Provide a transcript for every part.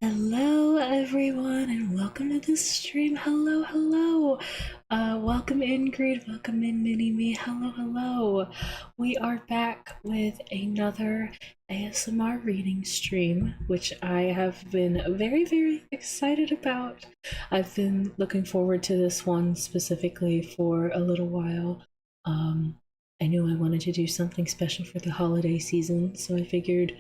Hello, everyone, and welcome to the stream. Hello, hello. Welcome Ingrid, welcome in Mini Me. Hello, hello. We are back with another ASMR reading stream, which I have been very, very excited about. I've been looking forward to this one specifically for a little while. I knew I wanted to do something special for the holiday season, so I figured,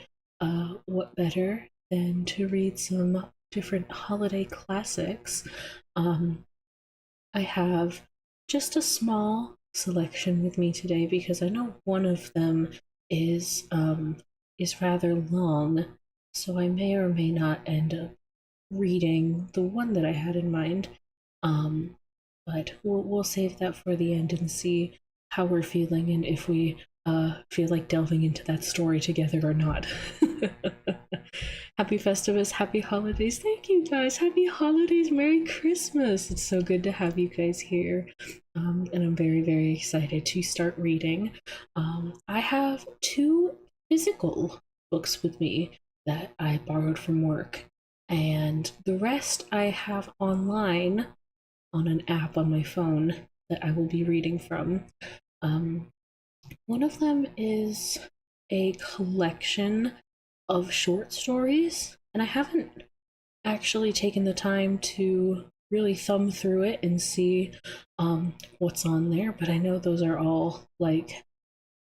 what better than to read some different holiday classics. Um, I have just a small selection with me today because I know one of them is rather long, so I may or may not end up reading the one that I had in mind. Um, but we'll save that for the end and see how we're feeling and if we feel like delving into that story together or not. Happy Festivus, happy holidays. Thank you guys. Happy holidays, Merry Christmas. It's so good to have you guys here. And I'm very, very excited to start reading. I have two physical books with me that I borrowed from work, and the rest I have online on an app on my phone that I will be reading from. Um, One of them is a collection of short stories, and I haven't actually taken the time to really thumb through it and see what's on there, but I know those are all like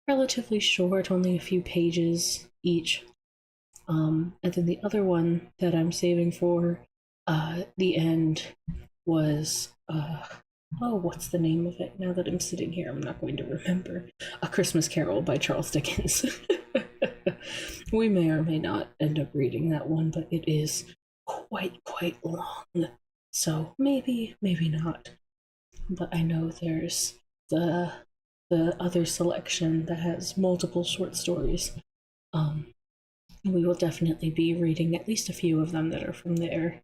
relatively short, only a few pages each. And then the other one that I'm saving for the end was oh, what's the name of it? Now that I'm sitting here, I'm not going to remember. A Christmas Carol by Charles Dickens. We may or may not end up reading that one, but it is quite long. So maybe, maybe not. But I know there's the other selection that has multiple short stories. Um, we will definitely be reading at least a few of them that are from there.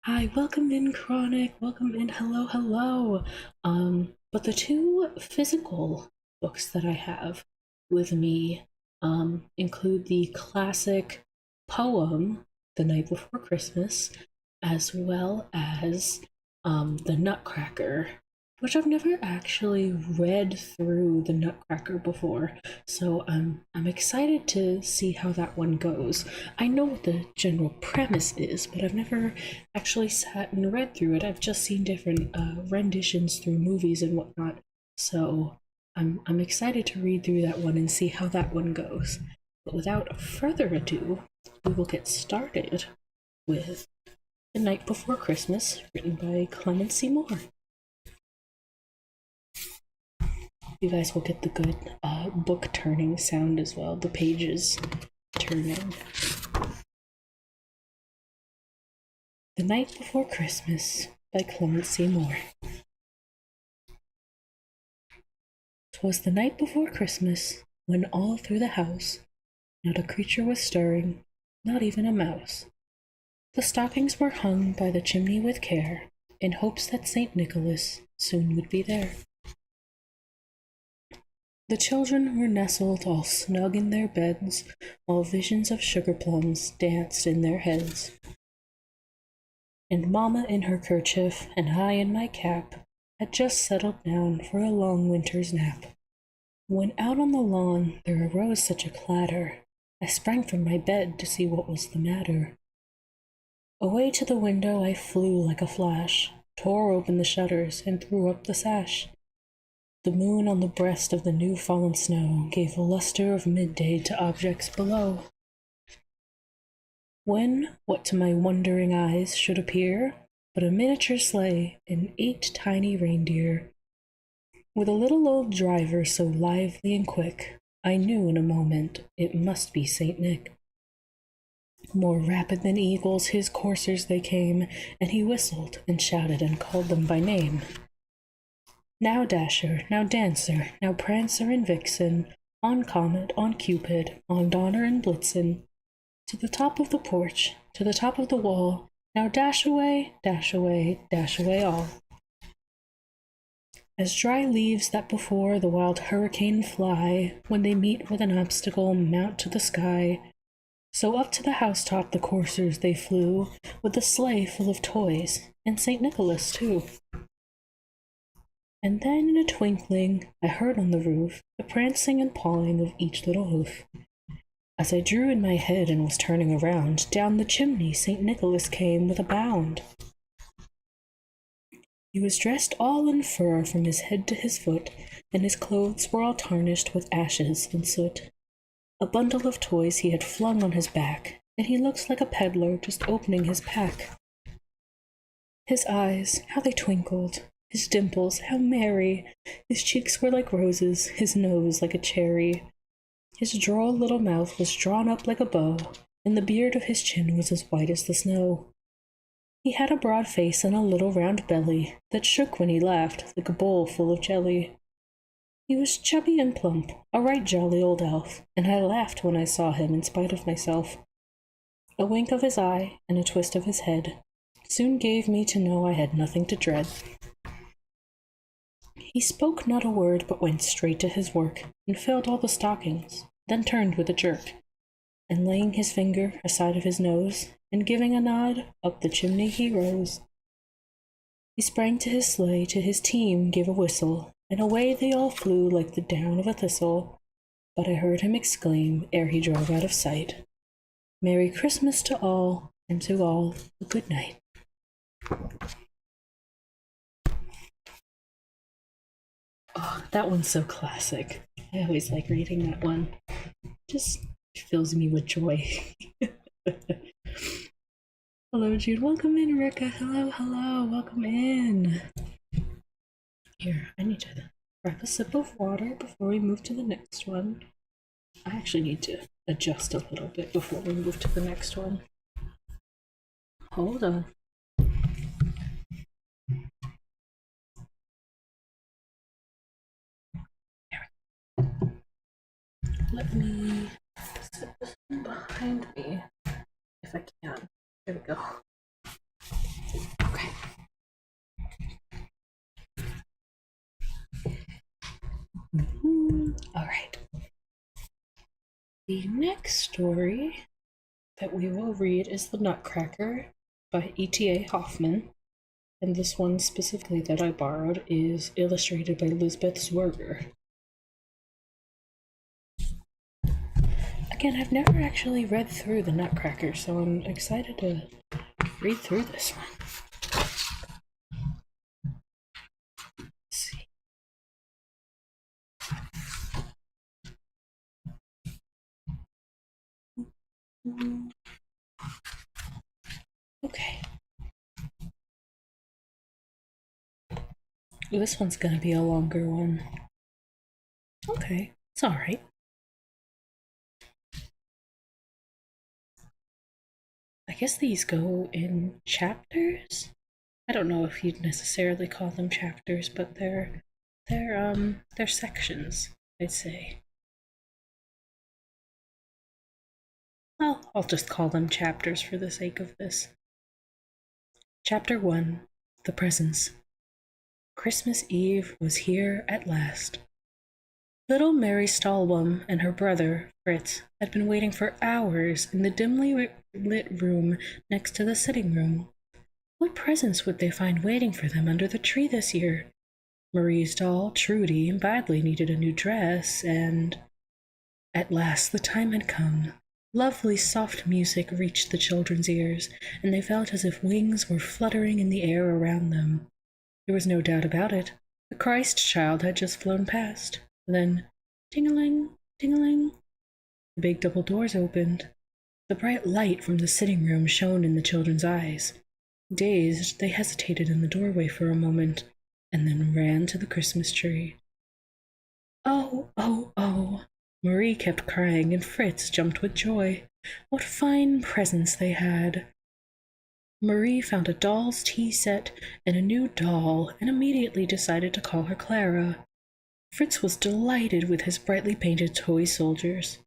Hi, welcome in, Chronic. Welcome in. Hello, hello. But the two physical books that I have with me include the classic poem, The Night Before Christmas, as well as The Nutcracker, which I've never actually read through The Nutcracker before, so I'm excited to see how that one goes. I know what the general premise is, but I've never actually sat and read through it. I've just seen different renditions through movies and whatnot, so I'm excited to read through that one and see how that one goes. But without further ado, we will get started with The Night Before Christmas, written by Clement Seymour. You guys will get the good book turning sound as well, the pages turning. The Night Before Christmas by Clement Seymour. 'Twas the night before Christmas, when all through the house not a creature was stirring, not even a mouse. The stockings were hung by the chimney with care, in hopes that St. Nicholas soon would be there. The children were nestled all snug in their beds, while visions of sugar plums danced in their heads. And Mamma in her kerchief, and I in my cap, had just settled down for a long winter's nap. When out on the lawn there arose such a clatter, I sprang from my bed to see what was the matter. Away to the window I flew like a flash, tore open the shutters, and threw up the sash. The moon on the breast of the new-fallen snow gave the luster of midday to objects below. When, what to my wondering eyes should appear, but a miniature sleigh and 8 tiny reindeer, with a little old driver so lively and quick, I knew in a moment it must be Saint Nick. More rapid than eagles his coursers they came, and he whistled and shouted and called them by name. Now Dasher, now Dancer, now Prancer and Vixen, on Comet, on Cupid, on Donner and Blitzen, to the top of the porch, to the top of the wall, now dash away, dash away, dash away all. As dry leaves that before the wild hurricane fly, when they meet with an obstacle, mount to the sky, So up to the housetop the coursers they flew, with the sleigh full of toys, and St. Nicholas too. And then in a twinkling I heard on the roof the prancing and pawing of each little hoof. As I drew in my head and was turning around, down the chimney St. Nicholas came with a bound. He was dressed all in fur from his head to his foot, and his clothes were all tarnished with ashes and soot. A bundle of toys he had flung on his back, and he looked like a peddler just opening his pack. His eyes, how they twinkled, his dimples, how merry, his cheeks were like roses, his nose like a cherry. His droll little mouth was drawn up like a bow, and the beard of his chin was as white as the snow. He had a broad face and a little round belly that shook when he laughed like a bowl full of jelly. He was chubby and plump, a right jolly old elf, and I laughed when I saw him in spite of myself. A wink of his eye and a twist of his head soon gave me to know I had nothing to dread. He spoke not a word but went straight to his work and filled all the stockings, then turned with a jerk, and laying his finger aside of his nose, and giving a nod, up the chimney he rose. He sprang to his sleigh, to his team gave a whistle, and away they all flew like the down of a thistle. But I heard him exclaim, ere he drove out of sight, "Merry Christmas to all, and to all a good night." Oh, that one's so classic. I always like reading that one. Just fills me with joy. Hello, Jude. Welcome in, Rika. Hello. Welcome in. Here, I need to grab a sip of water before we move to the next one. I actually need to adjust a little bit before we move to the next one. Hold on. Let me set this one behind me if I can. There we go. Okay. All right. The next story that we will read is The Nutcracker by E.T.A. Hoffman. And this one specifically that I borrowed is illustrated by Lisbeth Zwerger. Again, I've never actually read through The Nutcracker, so I'm excited to read through this one. Let's see. Okay. This one's gonna be a longer one. Okay, it's alright. I guess these go in chapters? I don't know if you'd necessarily call them chapters, but they're sections, I'd say. Well, I'll just call them chapters for the sake of this. Chapter 1, The Presents. Christmas Eve was here at last. Little Mary Stallwum and her brother, Fritz, had been waiting for hours in the dimly lit room next to the sitting room. What presents would they find waiting for them under the tree this year? Marie's doll, Trudy, badly needed a new dress, and at last the time had come. Lovely soft music reached the children's ears, and they felt as if wings were fluttering in the air around them. There was no doubt about it. The Christ child had just flown past. Then, ting-a-ling, ting-a-ling, the big double doors opened. The bright light from the sitting room shone in the children's eyes. Dazed, they hesitated in the doorway for a moment, and then ran to the Christmas tree. "Oh, oh, oh!" Marie kept crying, and Fritz jumped with joy. What fine presents they had! Marie found a doll's tea set and a new doll, and immediately decided to call her Clara. Fritz was delighted with his brightly painted toy soldiers.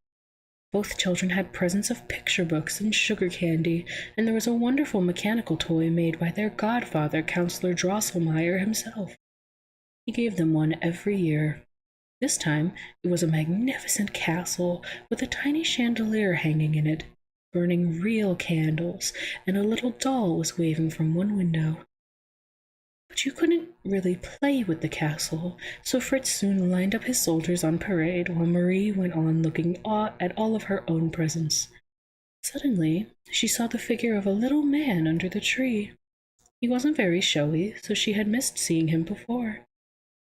Both children had presents of picture books and sugar candy, and there was a wonderful mechanical toy made by their godfather, Counselor Drosselmeyer himself. He gave them one every year. This time it was a magnificent castle with a tiny chandelier hanging in it. burning real candles, and a little doll was waving from one window. But you couldn't really play with the castle, so Fritz soon lined up his soldiers on parade while Marie went on looking at all of her own presents. Suddenly, she saw the figure of a little man under the tree. He wasn't very showy, so she had missed seeing him before.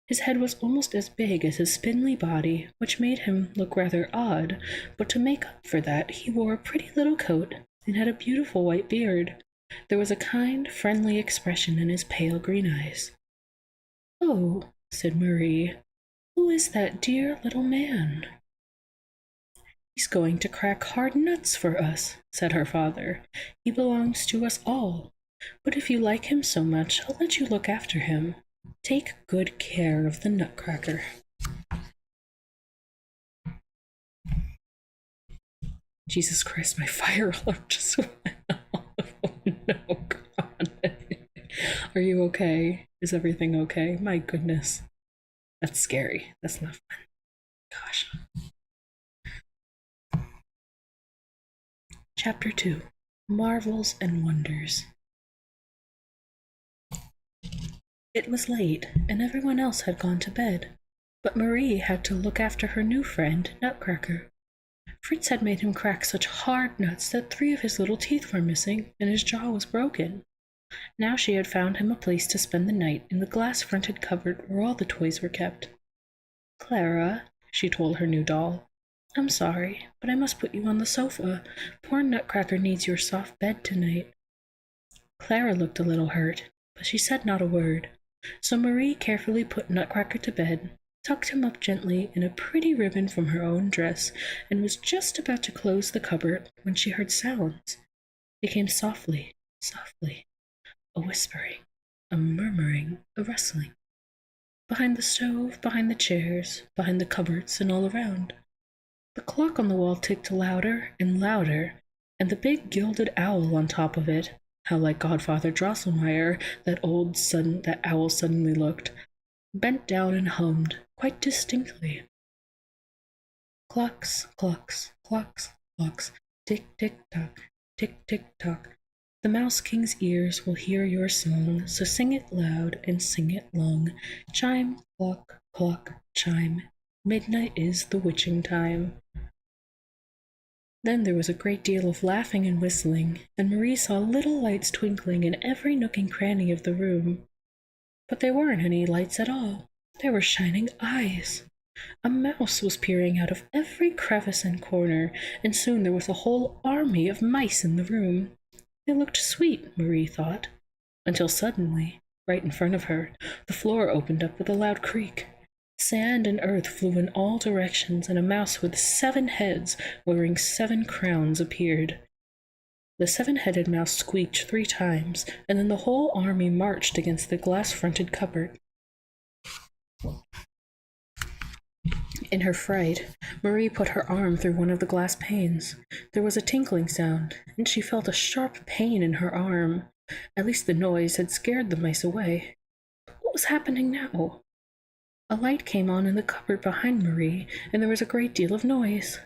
His head was almost as big as his spindly body, which made him look rather odd, but to make up for that, he wore a pretty little coat and had a beautiful white beard. There was a kind, friendly expression in his pale green eyes. "Oh," said Marie, "who is that dear little man?" "He's going to crack hard nuts for us," said her father. "He belongs to us all. But if you like him so much, I'll let you look after him. Take good care of the nutcracker." Jesus Christ, my fire alarm just went off. Oh no, God. Are you okay? Is everything okay? My goodness. That's scary. That's not fun. Gosh. Chapter 2. Marvels and Wonders. It was late, and everyone else had gone to bed, but Marie had to look after her new friend, Nutcracker. Fritz had made him crack such hard nuts that 3 of his little teeth were missing, and his jaw was broken. Now she had found him a place to spend the night in the glass-fronted cupboard where all the toys were kept. "Clara," she told her new doll, "I'm sorry, but I must put you on the sofa. Poor Nutcracker needs your soft bed tonight." Clara looked a little hurt, but she said not a word. So Marie carefully put Nutcracker to bed, tucked him up gently in a pretty ribbon from her own dress, and was just about to close the cupboard when she heard sounds. They came softly, softly. A whispering, a murmuring, a rustling. Behind the stove, behind the chairs, behind the cupboards, and all around. The clock on the wall ticked louder and louder, and the big gilded owl on top of it, how like Godfather Drosselmeyer that owl suddenly looked, bent down and hummed quite distinctly. "Clocks, clocks, clocks, clocks, tick, tick, tock, tick, tick, tock. The Mouse King's ears will hear your song, so sing it loud and sing it long. Chime, clock, clock, chime. Midnight is the witching time." Then there was a great deal of laughing and whistling, and Marie saw little lights twinkling in every nook and cranny of the room. But there weren't any lights at all. There were shining eyes. A mouse was peering out of every crevice and corner, and soon there was a whole army of mice in the room. They looked sweet, Marie thought, until suddenly, right in front of her, the floor opened up with a loud creak. Sand and earth flew in all directions, and a mouse with 7 heads, wearing 7 crowns, appeared. The 7-headed mouse squeaked 3 times, and then the whole army marched against the glass-fronted cupboard. In her fright, Marie put her arm through one of the glass panes. There was a tinkling sound, and she felt a sharp pain in her arm. At least the noise had scared the mice away. But what was happening now? A light came on in the cupboard behind Marie, and there was a great deal of noise.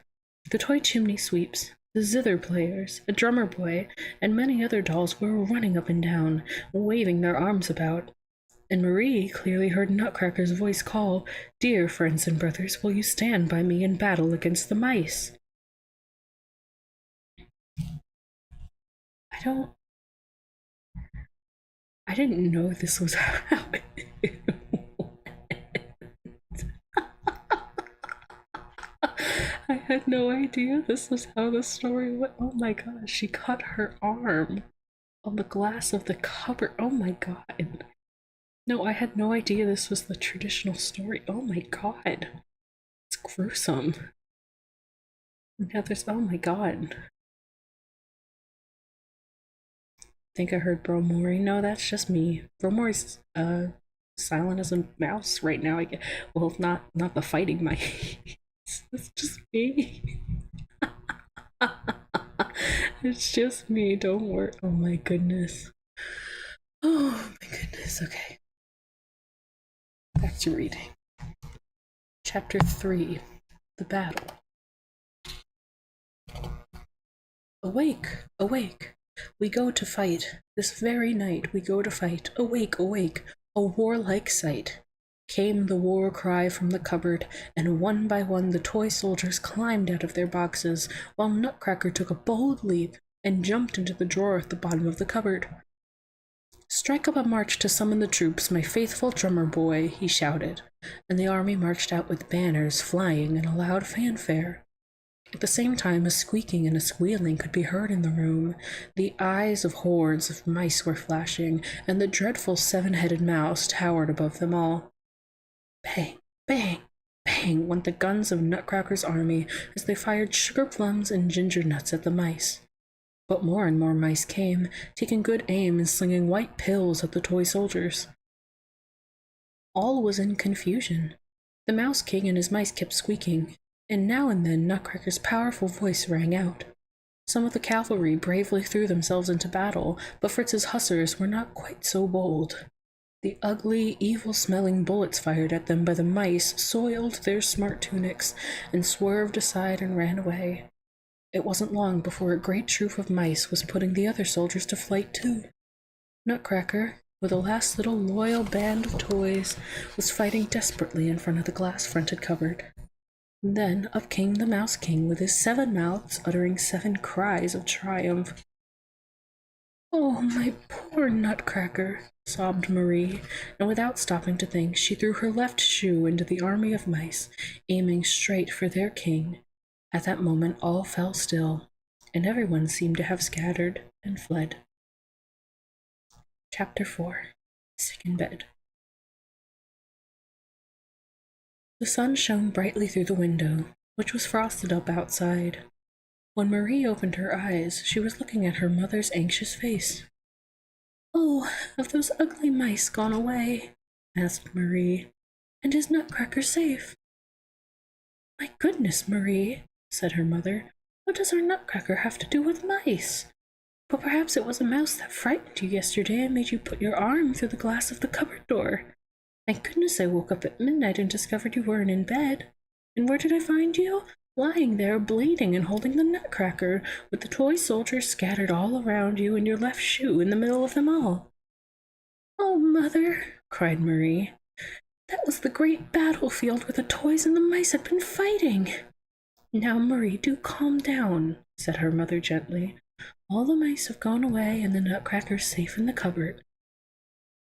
The toy chimney sweeps, the zither players, a drummer boy, and many other dolls were running up and down, waving their arms about. And Marie clearly heard Nutcracker's voice call, "Dear friends and brothers, will you stand by me in battle against the mice?" I didn't know this was how it I had no idea this was how the story went. Oh my gosh, she cut her arm on the glass of the cupboard. Oh my god. No, I had no idea this was the traditional story. Oh my god. It's gruesome. Now there's, oh my god. I think I heard Koumori. No, that's just me. Koumori's silent as a mouse right now. Well, not the fighting mice. It's just me. It's just me. Don't worry. Oh my goodness. Oh my goodness. Okay. Back to reading. Chapter 3. The Battle. Awake, awake! We go to fight. This very night we go to fight. Awake, awake! A warlike sight. Came the war cry from the cupboard, and one by one the toy soldiers climbed out of their boxes, while Nutcracker took a bold leap and jumped into the drawer at the bottom of the cupboard. Strike up a march to summon the troops, my faithful drummer boy, he shouted, and the army marched out with banners flying in a loud fanfare. At the same time, a squeaking and a squealing could be heard in the room. The eyes of hordes of mice were flashing, and the dreadful seven-headed mouse towered above them all. Bang, bang, bang went the guns of Nutcracker's army as they fired sugar plums and ginger nuts at the mice. But more and more mice came, taking good aim and slinging white pills at the toy soldiers. All was in confusion. The Mouse King and his mice kept squeaking, and now and then Nutcracker's powerful voice rang out. Some of the cavalry bravely threw themselves into battle, but Fritz's hussars were not quite so bold. The ugly, evil-smelling bullets fired at them by the mice soiled their smart tunics and swerved aside and ran away. It wasn't long before a great troop of mice was putting the other soldiers to flight too. Nutcracker, with a last little loyal band of toys, was fighting desperately in front of the glass-fronted cupboard. Then up came the Mouse King with his 7 mouths uttering 7 cries of triumph. "Oh, my poor Nutcracker," sobbed Marie, and without stopping to think, she threw her left shoe into the army of mice, aiming straight for their king. At that moment all fell still, and everyone seemed to have scattered and fled. Chapter 4. Sick in Bed. The sun shone brightly through the window, which was frosted up outside. When Marie opened her eyes, she was looking at her mother's anxious face. "Oh, have those ugly mice gone away?" asked Marie. "And is Nutcracker safe?" "My goodness, Marie," said her mother, "what does our Nutcracker have to do with mice? But perhaps it was a mouse that frightened you yesterday and made you put your arm through the glass of the cupboard door. Thank goodness I woke up at midnight and discovered you weren't in bed. And where did I find you? Lying there, bleeding and holding the Nutcracker, with the toy soldiers scattered all around you and your left shoe in the middle of them all." "Oh, Mother," cried Marie, "that was the great battlefield where the toys and the mice had been fighting." "Now, Marie, do calm down," said her mother gently. "All the mice have gone away and the Nutcracker's safe in the cupboard."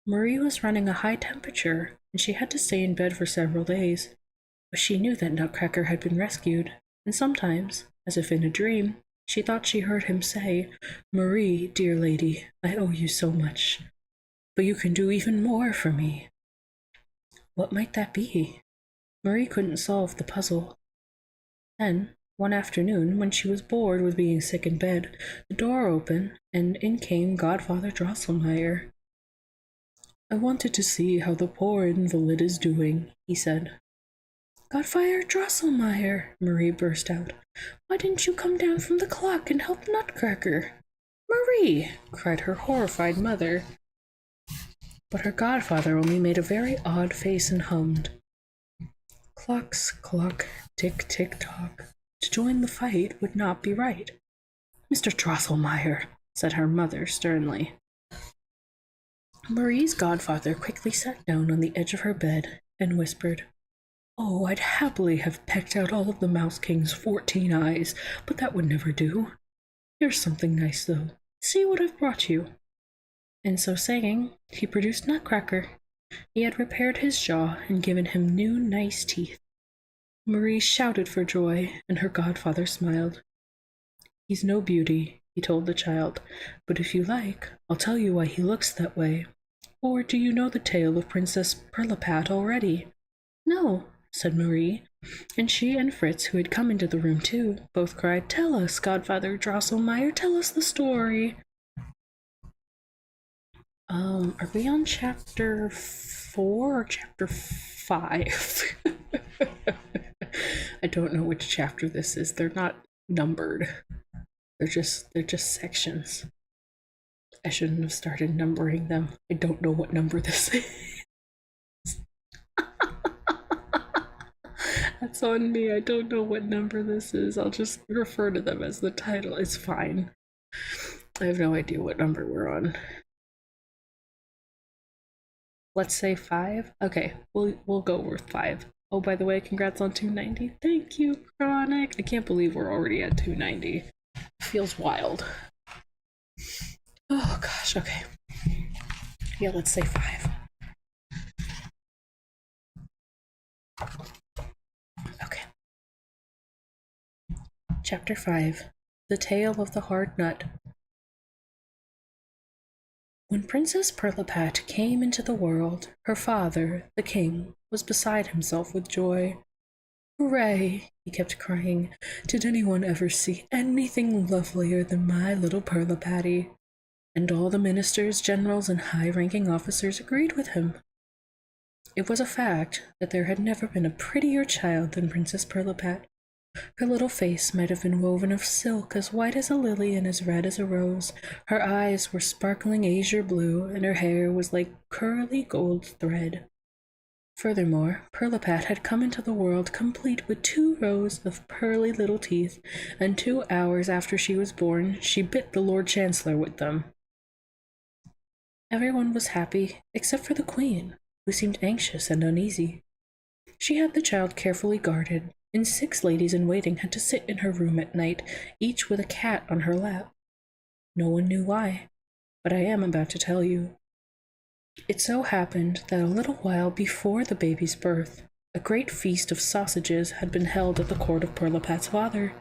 Marie was running a high temperature, and she had to stay in bed for several days. But she knew that Nutcracker had been rescued, and sometimes, as if in a dream, she thought she heard him say, "Marie, dear lady, I owe you so much. But you can do even more for me." What might that be? Marie couldn't solve the puzzle. Then, one afternoon, when she was bored with being sick in bed, the door opened, and in came Godfather Drosselmeyer. "I wanted to see how the poor invalid is doing," he said. "Godfather Drosselmeyer," Marie burst out, "why didn't you come down from the clock and help Nutcracker?" "Marie!" cried her horrified mother. But her godfather only made a very odd face and hummed. "Clocks, clock, tick, tick, tock. To join the fight would not be right." "Mr. Drosselmeyer," said her mother sternly. Marie's godfather quickly sat down on the edge of her bed and whispered, "Oh, I'd happily have pecked out all of the Mouse King's 14 eyes, but that would never do. Here's something nice, though. See what I've brought you." And so saying, he produced Nutcracker. He had repaired his jaw and given him new, nice teeth. Marie shouted for joy, and her godfather smiled. "He's no beauty," he told the child, "but if you like, I'll tell you why he looks that way. Or do you know the tale of Princess Pirlipat already?" "No," said Marie, and she and Fritz, who had come into the room too, both cried, "Tell us, Godfather Drosselmeyer, tell us the story." Are we on chapter 4 or chapter 5? I don't know which chapter this is. They're not numbered. They're just sections. I shouldn't have started numbering them. I don't know what number this is. That's on me. I don't know what number this is. I'll just refer to them as the title. It's fine. I have no idea what number we're on. Let's say 5. Okay, we'll go with 5. Oh, by the way, congrats on 290. Thank you, Chronic. I can't believe we're already at 290. Feels wild. Oh gosh, okay. Yeah, let's say 5. Okay. Chapter 5. The Tale of the Hard Nut. When Princess Pirlipat came into the world, her father, the king, was beside himself with joy. Hooray! He kept crying. Did anyone ever see anything lovelier than my little Pirlipatty? And all the ministers, generals, and high-ranking officers agreed with him. It was a fact that there had never been a prettier child than Princess Pirlipat. Her little face might have been woven of silk as white as a lily and as red as a rose. Her eyes were sparkling azure blue, and her hair was like curly gold thread. Furthermore, Pirlipat had come into the world complete with 2 rows of pearly little teeth, and 2 hours after she was born, she bit the Lord Chancellor with them. Everyone was happy, except for the Queen, who seemed anxious and uneasy. She had the child carefully guarded, and 6 ladies-in-waiting had to sit in her room at night, each with a cat on her lap. No one knew why, but I am about to tell you. It so happened that a little while before the baby's birth, a great feast of sausages had been held at the court of Pirlipat's father.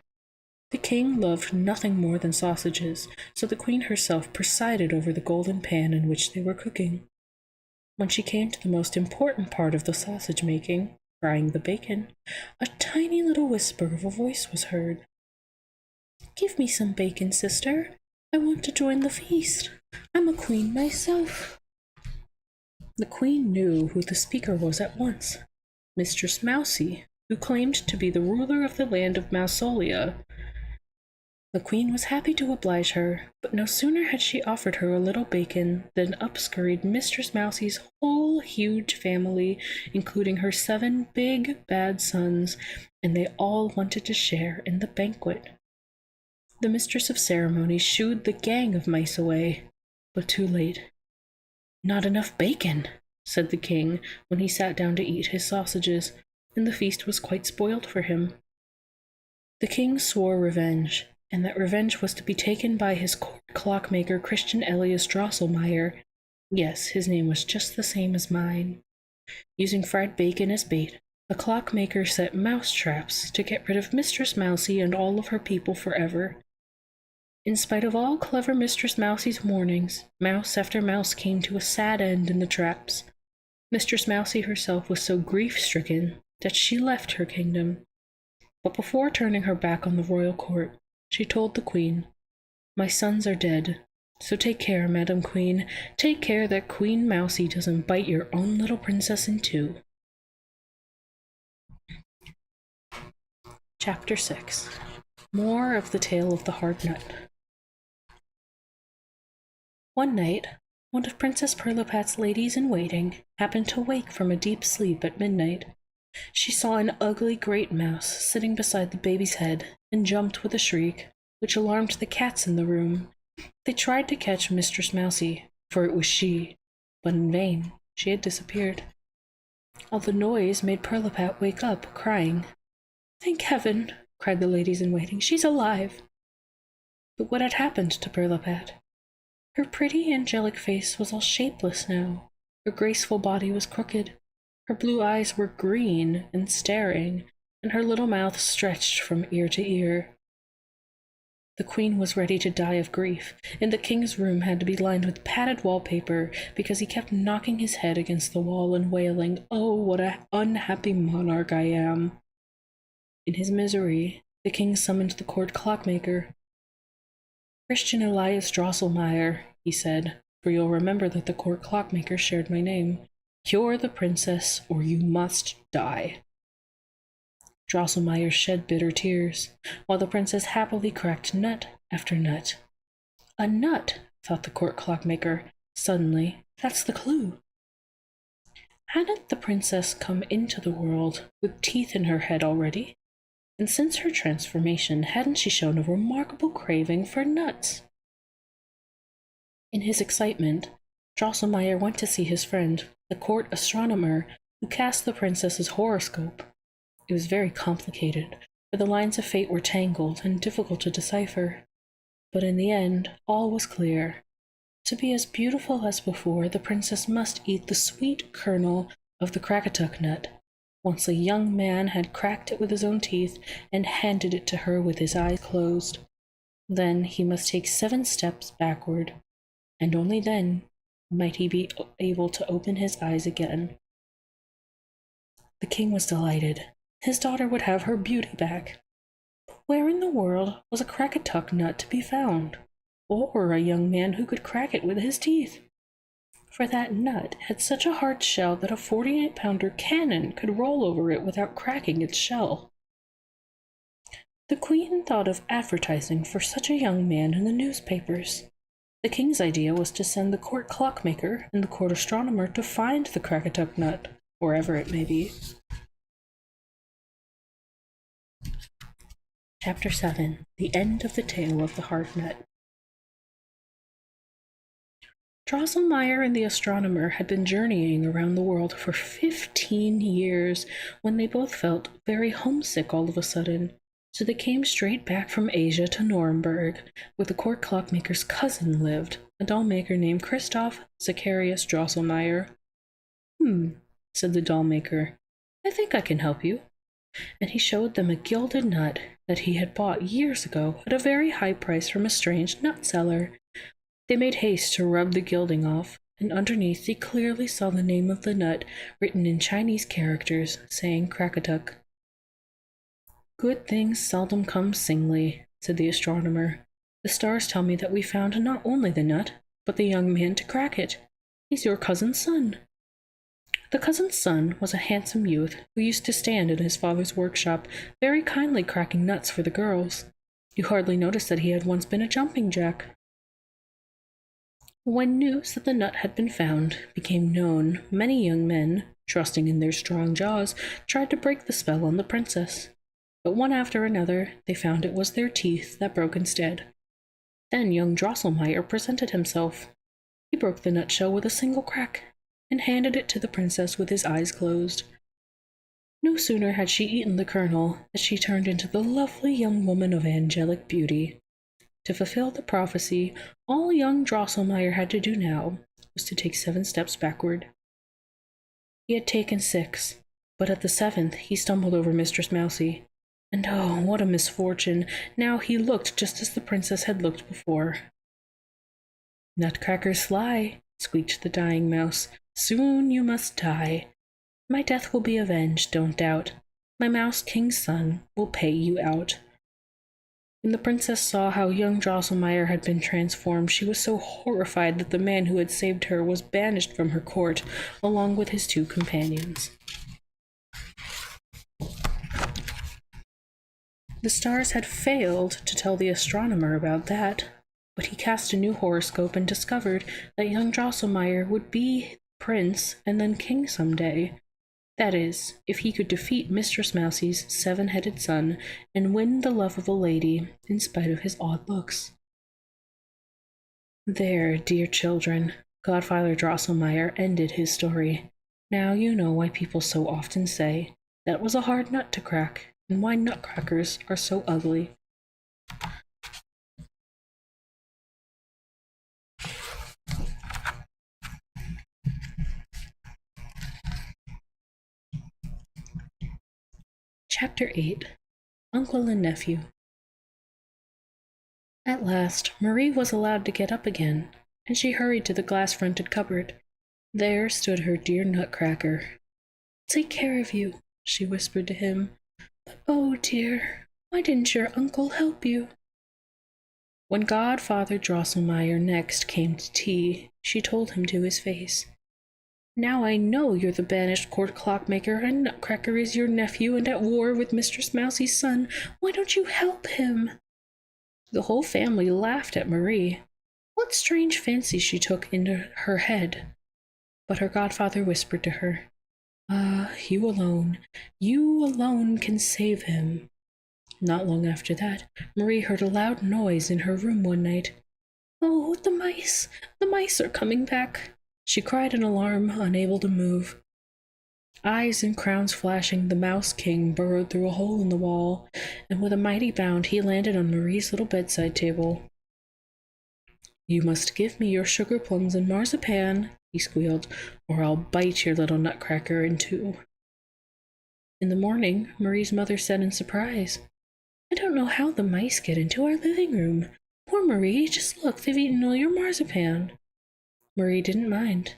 The king loved nothing more than sausages, so the queen herself presided over the golden pan in which they were cooking. When she came to the most important part of the sausage making, frying the bacon, a tiny little whisper of a voice was heard. "Give me some bacon, sister. I want to join the feast. I'm a queen myself." The queen knew who the speaker was at once. Mistress Mousie, who claimed to be the ruler of the land of Mousolia. The queen was happy to oblige her, but no sooner had she offered her a little bacon than up scurried Mistress Mousie's whole huge family, including her 7 big, bad sons, and they all wanted to share in the banquet. The mistress of ceremonies shooed the gang of mice away, but too late. "Not enough bacon," said the king when he sat down to eat his sausages, and the feast was quite spoiled for him. The king swore revenge, and that revenge was to be taken by his court clockmaker Christian Elias Drosselmeyer. Yes, his name was just the same as mine. Using fried bacon as bait, the clockmaker set mouse traps to get rid of Mistress Mousie and all of her people forever. In spite of all clever Mistress Mousie's warnings, mouse after mouse came to a sad end in the traps. Mistress Mousie herself was so grief-stricken that she left her kingdom. But before turning her back on the royal court, she told the queen, "My sons are dead, so take care, Madam Queen. Take care that Queen Mousie doesn't bite your own little princess in 2. Chapter 6. More of the Tale of the Hard Nut. One night, one of Princess Pirlipat's ladies-in-waiting happened to wake from a deep sleep at midnight. She saw an ugly great mouse sitting beside the baby's head and jumped with a shriek, which alarmed the cats in the room. They tried to catch Mistress Mousie, for it was she, but in vain. She had disappeared. All the noise made Pirlipat wake up, crying. "Thank heaven!" cried the ladies-in-waiting. "She's alive!" But what had happened to Pirlipat? Her pretty angelic face was all shapeless now. Her graceful body was crooked. Her blue eyes were green and staring, and her little mouth stretched from ear to ear. The queen was ready to die of grief, and the king's room had to be lined with padded wallpaper because he kept knocking his head against the wall and wailing, "Oh, what an unhappy monarch I am!" In his misery, the king summoned the court clockmaker. "Christian Elias Drosselmeyer," he said, "for you'll remember that the court clockmaker shared my name. Cure the princess, or you must die." Drosselmeyer shed bitter tears, while the princess happily cracked nut after nut. "A nut," thought the court clockmaker. Suddenly, "that's the clue." Hadn't the princess come into the world with teeth in her head already? And since her transformation, hadn't she shown a remarkable craving for nuts? In his excitement, Drosselmeyer went to see his friend, the court astronomer, who cast the princess's horoscope. It was very complicated, for the lines of fate were tangled and difficult to decipher. But in the end, all was clear. To be as beautiful as before, the princess must eat the sweet kernel of the Krakatuk nut. Once a young man had cracked it with his own teeth and handed it to her with his eyes closed. Then he must take 7 steps backward, and only then might he be able to open his eyes again. The king was delighted. His daughter would have her beauty back. But where in the world was a Krakatuk nut to be found? Or a young man who could crack it with his teeth? For that nut had such a hard shell that a 48-pounder cannon could roll over it without cracking its shell. The queen thought of advertising for such a young man in the newspapers. The king's idea was to send the court clockmaker and the court astronomer to find the Krakatuk nut, wherever it may be. Chapter 7. The End of the Tale of the Hard Nut. Drosselmeyer and the astronomer had been journeying around the world for 15 years when they both felt very homesick all of a sudden. So they came straight back from Asia to Nuremberg, where the court clockmaker's cousin lived, a dollmaker named Christoph Zacharias Drosselmeyer. Said the dollmaker. I think I can help you. And he showed them a gilded nut that he had bought years ago at a very high price from a strange nut seller. They made haste to rub the gilding off, and underneath they clearly saw the name of the nut written in Chinese characters, saying Krakatuk. Good things seldom come singly, said the astronomer. The stars tell me that we found not only the nut, but the young man to crack it. He's your cousin's son. The cousin's son was a handsome youth who used to stand in his father's workshop, very kindly cracking nuts for the girls. You hardly noticed that he had once been a jumping jack. When news that the nut had been found became known, many young men, trusting in their strong jaws, tried to break the spell on the princess. But one after another, they found it was their teeth that broke instead. Then young Drosselmeyer presented himself. He broke the nutshell with a single crack, and handed it to the princess with his eyes closed. No sooner had she eaten the kernel than she turned into the lovely young woman of angelic beauty. To fulfill the prophecy, all young Drosselmeyer had to do now was to take 7 steps backward. He had taken 6, but at the 7th he stumbled over Mistress Mousie. And oh, what a misfortune! Now he looked just as the princess had looked before. Nutcrackers fly, squeaked the dying mouse. Soon you must die. My death will be avenged, don't doubt. My mouse king's son will pay you out. When the princess saw how young Drosselmeyer had been transformed, she was so horrified that the man who had saved her was banished from her court, along with his 2 companions. The stars had failed to tell the astronomer about that, but he cast a new horoscope and discovered that young Drosselmeyer would be prince and then king someday. That is, if he could defeat Mistress Mousie's 7-headed son and win the love of a lady in spite of his odd looks. There, dear children, Godfather Drosselmeyer ended his story. Now you know why people so often say, that was a hard nut to crack, and why nutcrackers are so ugly. Chapter 8. Uncle and Nephew. At last, Marie was allowed to get up again, and she hurried to the glass-fronted cupboard. There stood her dear Nutcracker. "Take care of you," she whispered to him. "But oh dear, why didn't your uncle help you?" When Godfather Drosselmeyer next came to tea, she told him to his face. "Now I know you're the banished court clockmaker, and Nutcracker is your nephew and at war with Mistress Mousie's son. Why don't you help him?" The whole family laughed at Marie. What strange fancies she took into her head. But her godfather whispered to her, You alone can save him. Not long after that, Marie heard a loud noise in her room one night. Oh, the mice! The mice are coming back! She cried in alarm, unable to move. Eyes and crowns flashing, the Mouse King burrowed through a hole in the wall, and with a mighty bound he landed on Marie's little bedside table. You must give me your sugar plums and marzipan, he squealed, or I'll bite your little nutcracker in two. In the morning, Marie's mother said in surprise, I don't know how the mice get into our living room. Poor Marie, just look, they've eaten all your marzipan. Marie didn't mind.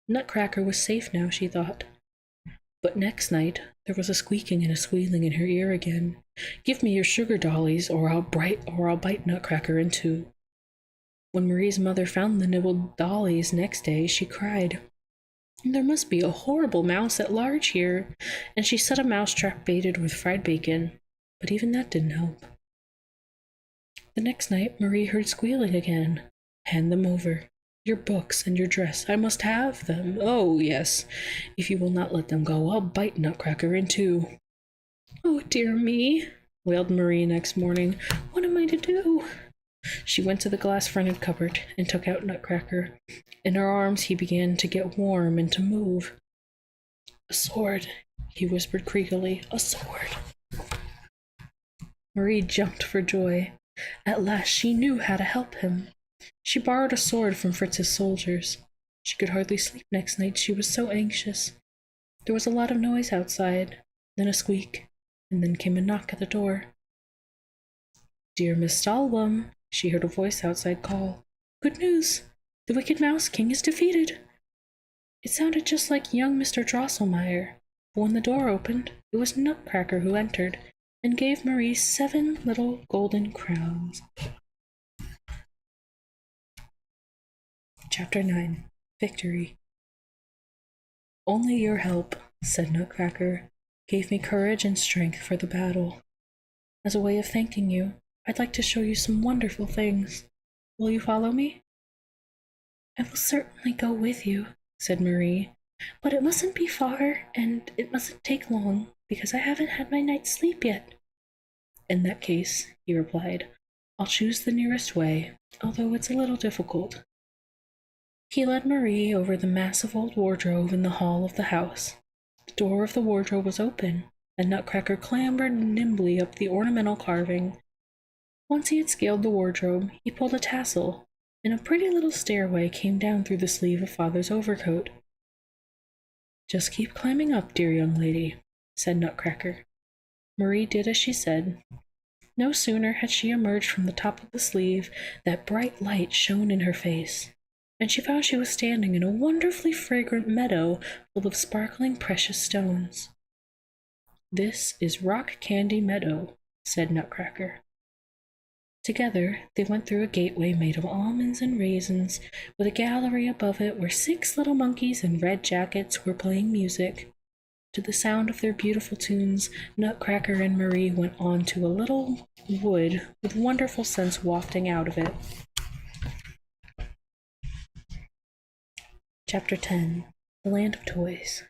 Nutcracker was safe now, she thought. But next night, there was a squeaking and a squealing in her ear again. Give me your sugar dollies, or I'll bite Nutcracker in two. When Marie's mother found the nibbled dollies next day, she cried, There must be a horrible mouse at large here, and she set a mousetrap baited with fried bacon, but even that didn't help. The next night, Marie heard squealing again. Hand them over. Your books and your dress, I must have them. Oh, yes. If you will not let them go, I'll bite Nutcracker in two. Oh, dear me, wailed Marie next morning. What am I to do? She went to the glass-fronted cupboard and took out Nutcracker. In her arms he began to get warm and to move. A sword, he whispered creakily. A sword. Marie jumped for joy. At last she knew how to help him. She borrowed a sword from Fritz's soldiers. She could hardly sleep next night, she was so anxious. There was a lot of noise outside, then a squeak, and then came a knock at the door. Dear Miss Stahlbaum, she heard a voice outside call. Good news! The wicked Mouse King is defeated! It sounded just like young Mr. Drosselmeyer, but when the door opened, it was Nutcracker who entered and gave Marie 7 little golden crowns. Chapter 9. Victory. Only your help, said Nutcracker, gave me courage and strength for the battle. As a way of thanking you, I'd like to show you some wonderful things. Will you follow me? I will certainly go with you, said Marie, but it mustn't be far, and it mustn't take long, because I haven't had my night's sleep yet. In that case, he replied, I'll choose the nearest way, although it's a little difficult. He led Marie over the massive old wardrobe in the hall of the house. The door of the wardrobe was open, and Nutcracker clambered nimbly up the ornamental carving. Once he had scaled the wardrobe, he pulled a tassel, and a pretty little stairway came down through the sleeve of Father's overcoat. Just keep climbing up, dear young lady, said Nutcracker. Marie did as she said. No sooner had she emerged from the top of the sleeve than bright light shone in her face, and she found she was standing in a wonderfully fragrant meadow full of sparkling precious stones. This is Rock Candy Meadow, said Nutcracker. Together they went through a gateway made of almonds and raisins, with a gallery above it where 6 little monkeys in red jackets were playing music. To the sound of their beautiful tunes, Nutcracker and Marie went on to a little wood with wonderful scents wafting out of it. Chapter 10. The Land of Toys.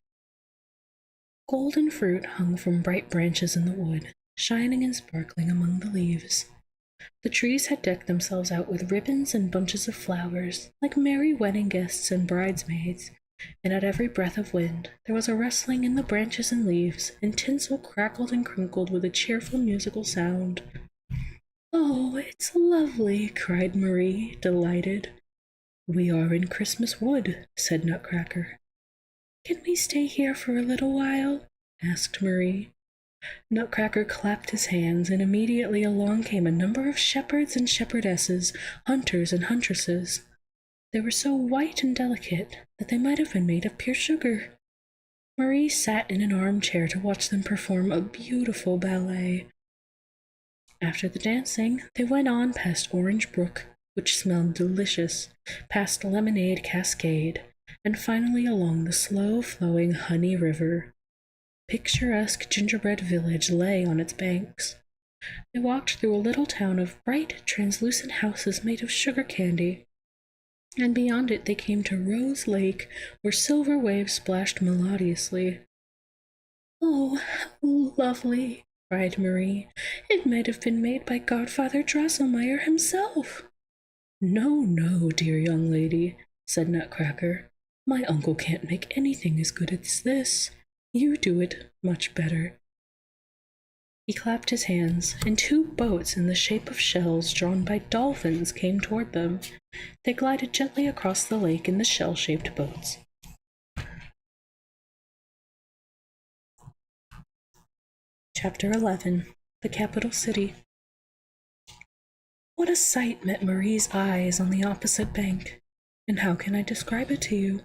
Golden fruit hung from bright branches in the wood, shining and sparkling among the leaves. The trees had decked themselves out with ribbons and bunches of flowers, like merry wedding guests and bridesmaids, and at every breath of wind there was a rustling in the branches and leaves, and tinsel crackled and crinkled with a cheerful musical sound. Oh, it's lovely, cried Marie, delighted. We are in Christmas Wood, said Nutcracker. Can we stay here for a little while? Asked Marie. Nutcracker clapped his hands, and immediately along came a number of shepherds and shepherdesses, hunters and huntresses. They were so white and delicate that they might have been made of pure sugar. Marie sat in an armchair to watch them perform a beautiful ballet. After the dancing, they went on past Orange Brook, which smelled delicious, past Lemonade Cascade, and finally along the slow-flowing Honey River. Picturesque gingerbread village lay on its banks. They walked through a little town of bright, translucent houses made of sugar candy, and beyond it they came to Rose Lake, where silver waves splashed melodiously. Oh, how lovely, cried Marie. It might have been made by Godfather Drosselmeyer himself. No, no, dear young lady, said Nutcracker. My uncle can't make anything as good as this. You do it much better. He clapped his hands, and two boats in the shape of shells drawn by dolphins came toward them. They glided gently across the lake in the shell-shaped boats. Chapter 11. The Capital City. What a sight met Marie's eyes on the opposite bank, and how can I describe it to you?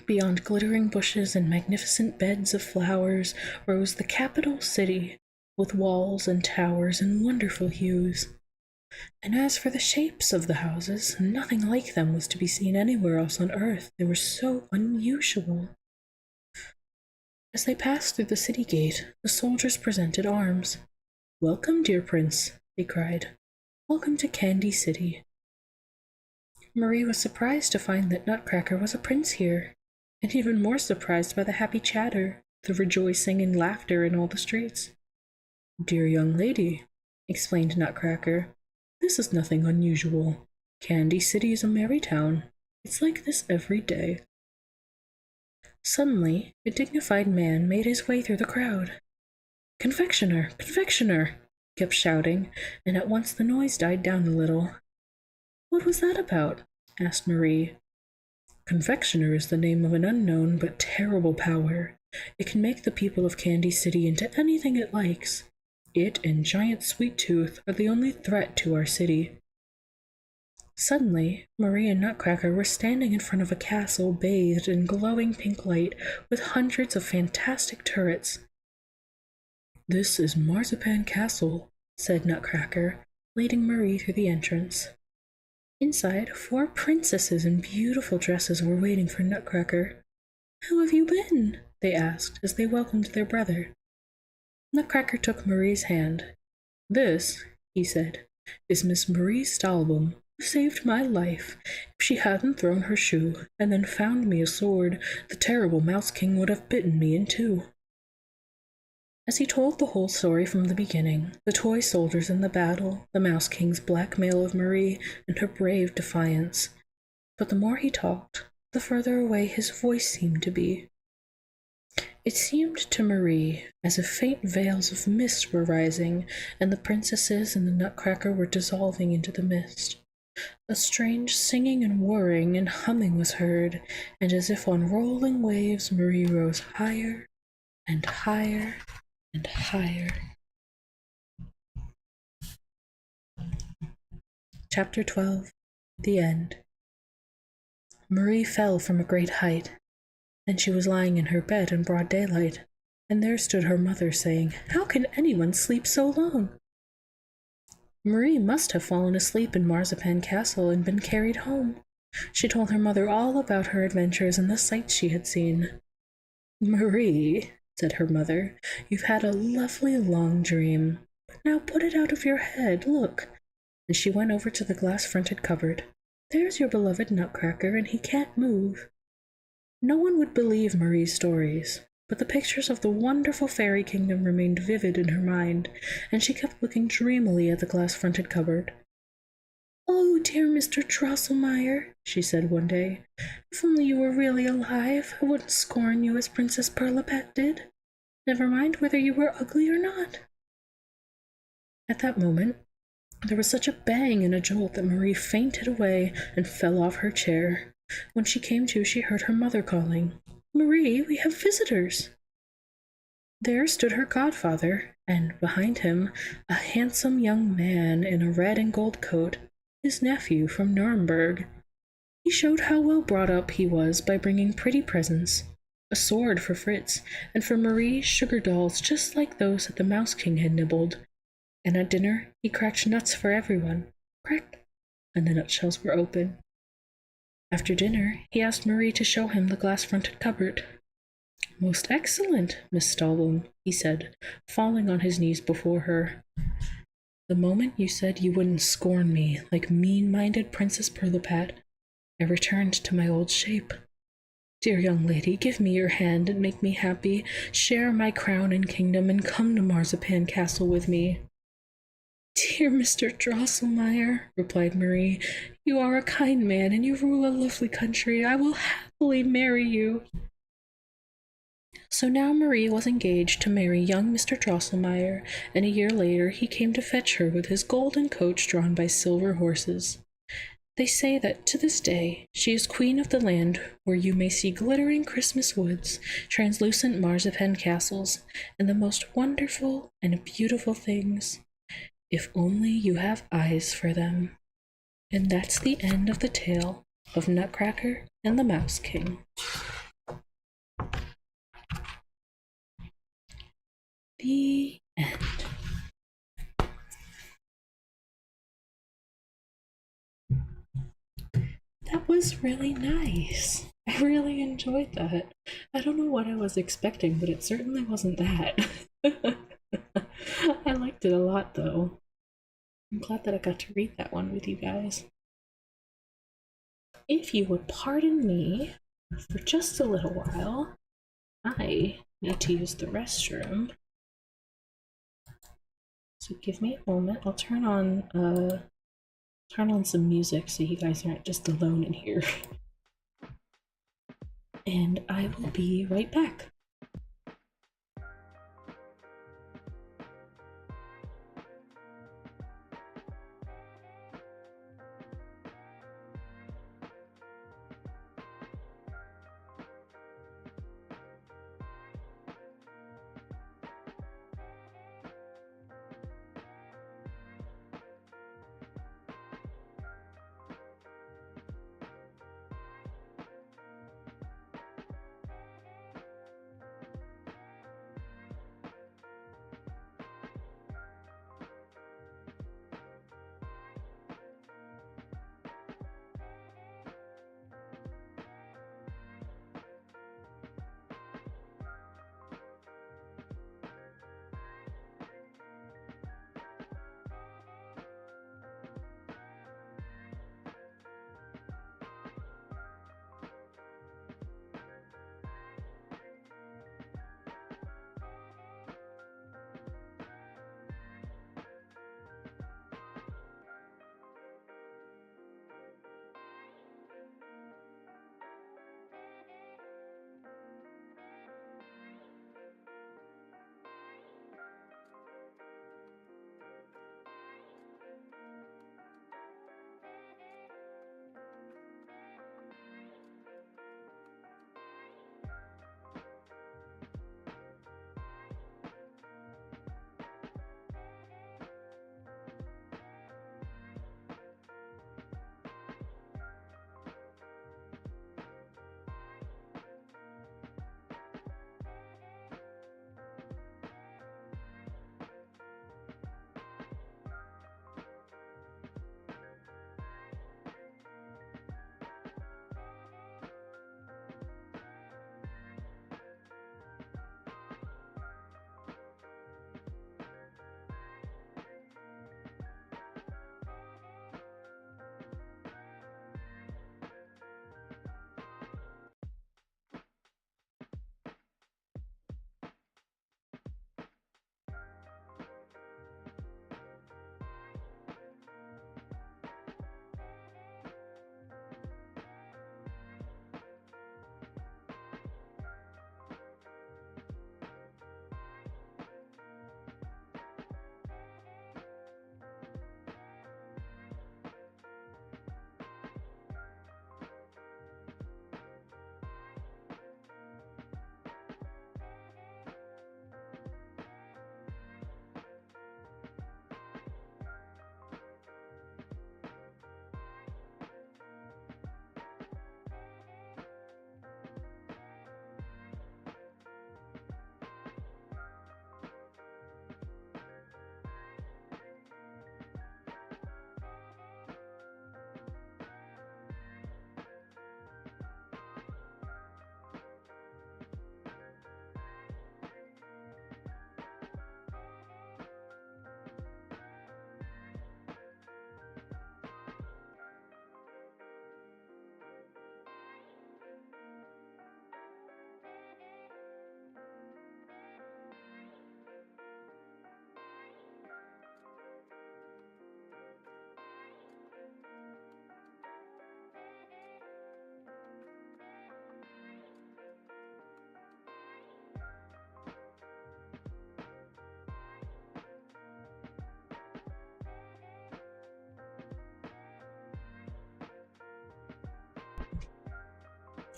Beyond glittering bushes and magnificent beds of flowers rose the capital city, with walls and towers in wonderful hues. And as for the shapes of the houses, nothing like them was to be seen anywhere else on earth. They were so unusual. As they passed through the city gate, the soldiers presented arms. "Welcome, dear prince," they cried. "Welcome to Candy City." Marie was surprised to find that Nutcracker was a prince here, and even more surprised by the happy chatter, the rejoicing and laughter in all the streets. "Dear young lady," explained Nutcracker, "this is nothing unusual. Candy City is a merry town. It's like this every day." Suddenly, a dignified man made his way through the crowd. "Confectioner! Confectioner!" he kept shouting, and at once the noise died down a little. "What was that about?" asked Marie. "Confectioner is the name of an unknown but terrible power. It can make the people of Candy City into anything it likes. It and Giant Sweet Tooth are the only threat to our city." Suddenly, Marie and Nutcracker were standing in front of a castle bathed in glowing pink light with hundreds of fantastic turrets. "This is Marzipan Castle," said Nutcracker, leading Marie through the entrance. Inside, 4 princesses in beautiful dresses were waiting for Nutcracker. "How have you been?" they asked as they welcomed their brother. Nutcracker took Marie's hand. "This," he said, "is Miss Marie Stahlbaum, who saved my life. If she hadn't thrown her shoe and then found me a sword, the terrible Mouse King would have bitten me in two." As he told the whole story from the beginning, the toy soldiers in the battle, the Mouse King's blackmail of Marie, and her brave defiance. But the more he talked, the further away his voice seemed to be. It seemed to Marie as if faint veils of mist were rising, and the princesses and the Nutcracker were dissolving into the mist. A strange singing and whirring and humming was heard, and as if on rolling waves Marie rose higher and higher and higher. Chapter 12. The End. Marie fell from a great height. Then she was lying in her bed in broad daylight, and there stood her mother saying, "How can anyone sleep so long?" Marie must have fallen asleep in Marzipan Castle and been carried home. She told her mother all about her adventures and the sights she had seen. "Marie," said her mother, "you've had a lovely long dream. But now put it out of your head, look." And she went over to the glass-fronted cupboard. "There's your beloved Nutcracker, and he can't move." No one would believe Marie's stories, but the pictures of the wonderful fairy kingdom remained vivid in her mind, and she kept looking dreamily at the glass-fronted cupboard. "Oh, dear Mr. Drosselmeyer," she said one day, "if only you were really alive, I wouldn't scorn you as Princess Pirlipat did. Never mind whether you were ugly or not." At that moment, there was such a bang and a jolt that Marie fainted away and fell off her chair. When she came to, she heard her mother calling, "Marie, we have visitors." There stood her godfather, and behind him, a handsome young man in a red and gold coat, his nephew from Nuremberg. He showed how well brought up he was by bringing pretty presents, a sword for Fritz, and for Marie sugar dolls just like those that the Mouse King had nibbled. And at dinner he cracked nuts for everyone. Crack! And the nutshells were open. After dinner, he asked Marie to show him the glass-fronted cupboard. "Most excellent, Miss Stahlbaum," he said, falling on his knees before her. "The moment you said you wouldn't scorn me like mean-minded Princess Pirlipat, I returned to my old shape. Dear young lady, give me your hand and make me happy. Share my crown and kingdom and come to Marzipan Castle with me. Dear Mr. Drosselmeyer, replied Marie, you are a kind man and you rule a lovely country. I will happily marry you. So now Marie was engaged to marry young Mr. Drosselmeyer, and a year later he came to fetch her with his golden coach drawn by silver horses. They say that to this day she is queen of the land where you may see glittering Christmas woods, translucent marzipan castles, and the most wonderful and beautiful things, if only you have eyes for them. And that's the end of the tale of Nutcracker and the Mouse King. The end. That was really nice. I really enjoyed that. I don't know what I was expecting, but it certainly wasn't that. I liked it a lot, though. I'm glad that I got to read that one with you guys. If you would pardon me for just a little while, I need to use the restroom. So give me a moment. I'll turn on some music so you guys aren't just alone in here. And I will be right back.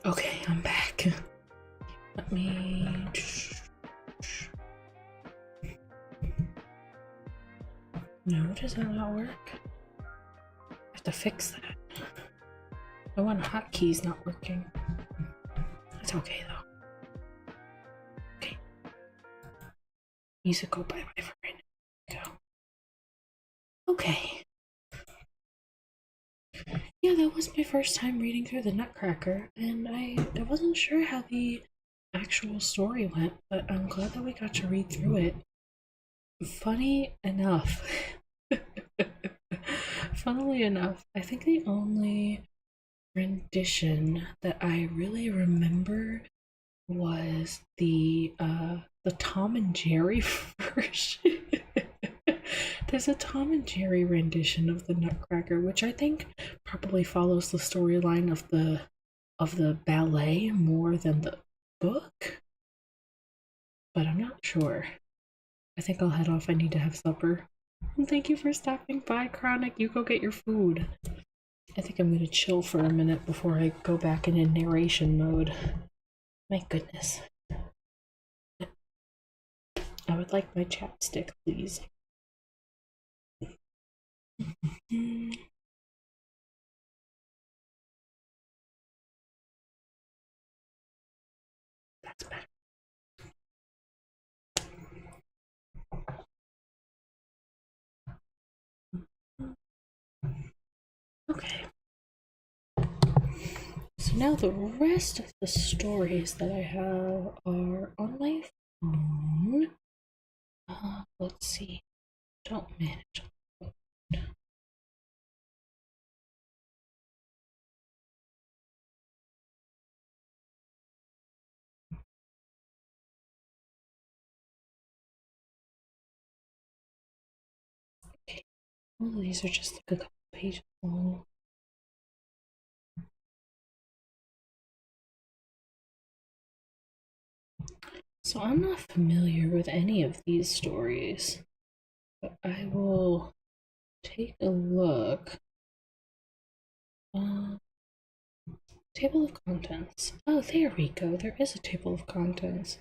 Okay, I'm back. Let me... No, does that not work? I have to fix that. My one hotkey's not working. It's okay though. Okay. Music go bye-bye for right now. Go. Okay. Yeah, that was my first time reading through the Nutcracker, and I wasn't sure how the actual story went, but I'm glad that we got to read through it. Funny enough, funnily enough, I think the only rendition that I really remember was the Tom and Jerry version. There's a Tom and Jerry rendition of the Nutcracker, which I think probably follows the storyline of the ballet more than the book, but I'm not sure. I think I'll head off. I need to have supper. And thank you for stopping by, Chronic. You go get your food. I think I'm gonna chill for a minute before I go back into narration mode. My goodness. I would like my chapstick, please. That's better. Okay. So now the rest of the stories that I have are on my phone. Let's see. Don't manage. Okay. All of these are just like a couple pages long. So I'm not familiar with any of these stories, but I will take a look. Table of contents. Oh, there we go. There is a table of contents.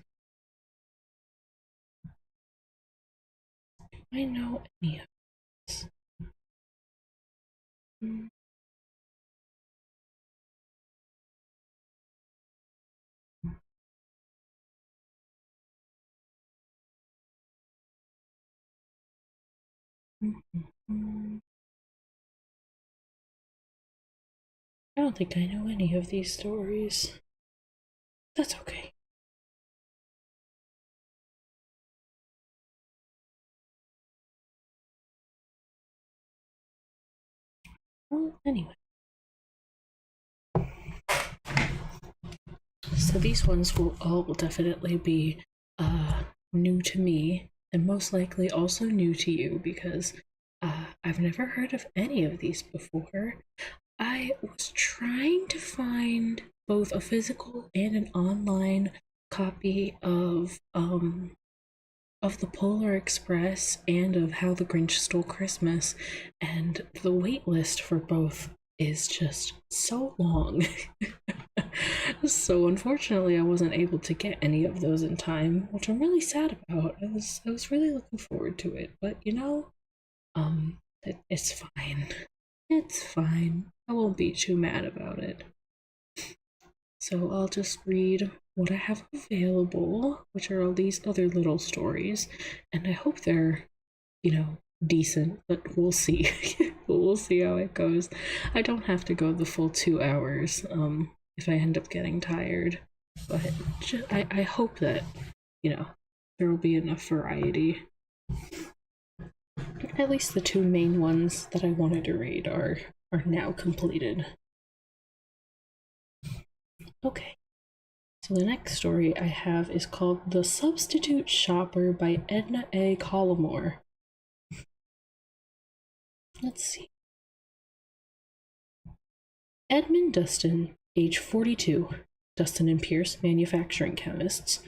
Do I know any of this? I don't think I know any of these stories. That's okay. Well, anyway. So these ones will all definitely be new to me, and most likely also new to you because I've never heard of any of these before. I was trying to find both a physical and an online copy of the Polar Express and of How the Grinch Stole Christmas, and the wait list for both is just so long. So unfortunately I wasn't able to get any of those in time, which I'm really sad about. I was really looking forward to it, but it's fine. It's fine. I won't be too mad about it. So I'll just read what I have available, which are all these other little stories, and I hope they're, decent, but we'll see. We'll see how it goes. I don't have to go the full 2 hours if I end up getting tired, but I hope that, there will be enough variety. At least the two main ones that I wanted to read are now completed. Okay. So the next story I have is called The Substitute Shopper by Edna A. Collymore. Let's see. Edmund Dustin, age 42, Dustin and Pierce, manufacturing chemists,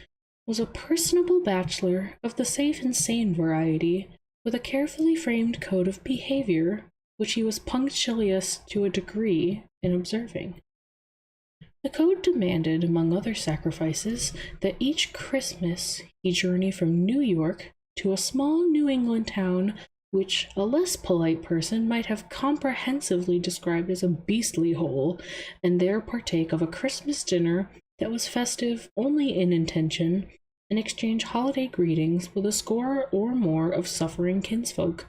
was a personable bachelor of the safe and sane variety with a carefully framed code of behavior which he was punctilious to a degree in observing. The code demanded, among other sacrifices, that each Christmas he journey from New York to a small New England town which a less polite person might have comprehensively described as a beastly hole, and there partake of a Christmas dinner that was festive only in intention, and exchange holiday greetings with a score or more of suffering kinsfolk.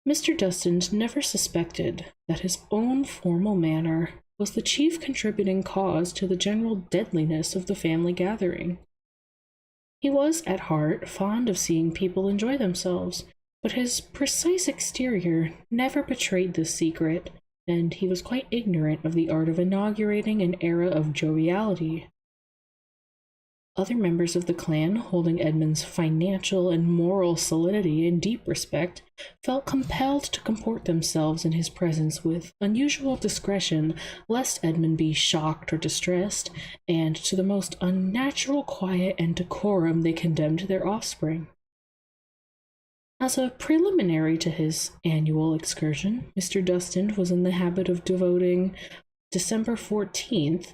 Mr. Dustin never suspected that his own formal manner was the chief contributing cause to the general deadliness of the family gathering. He was, at heart, fond of seeing people enjoy themselves, but his precise exterior never betrayed this secret, and he was quite ignorant of the art of inaugurating an era of joviality. Other members of the clan, holding Edmund's financial and moral solidity in deep respect, felt compelled to comport themselves in his presence with unusual discretion, lest Edmund be shocked or distressed, and to the most unnatural quiet and decorum they condemned their offspring. As a preliminary to his annual excursion, Mr. Dustin was in the habit of devoting December 14th,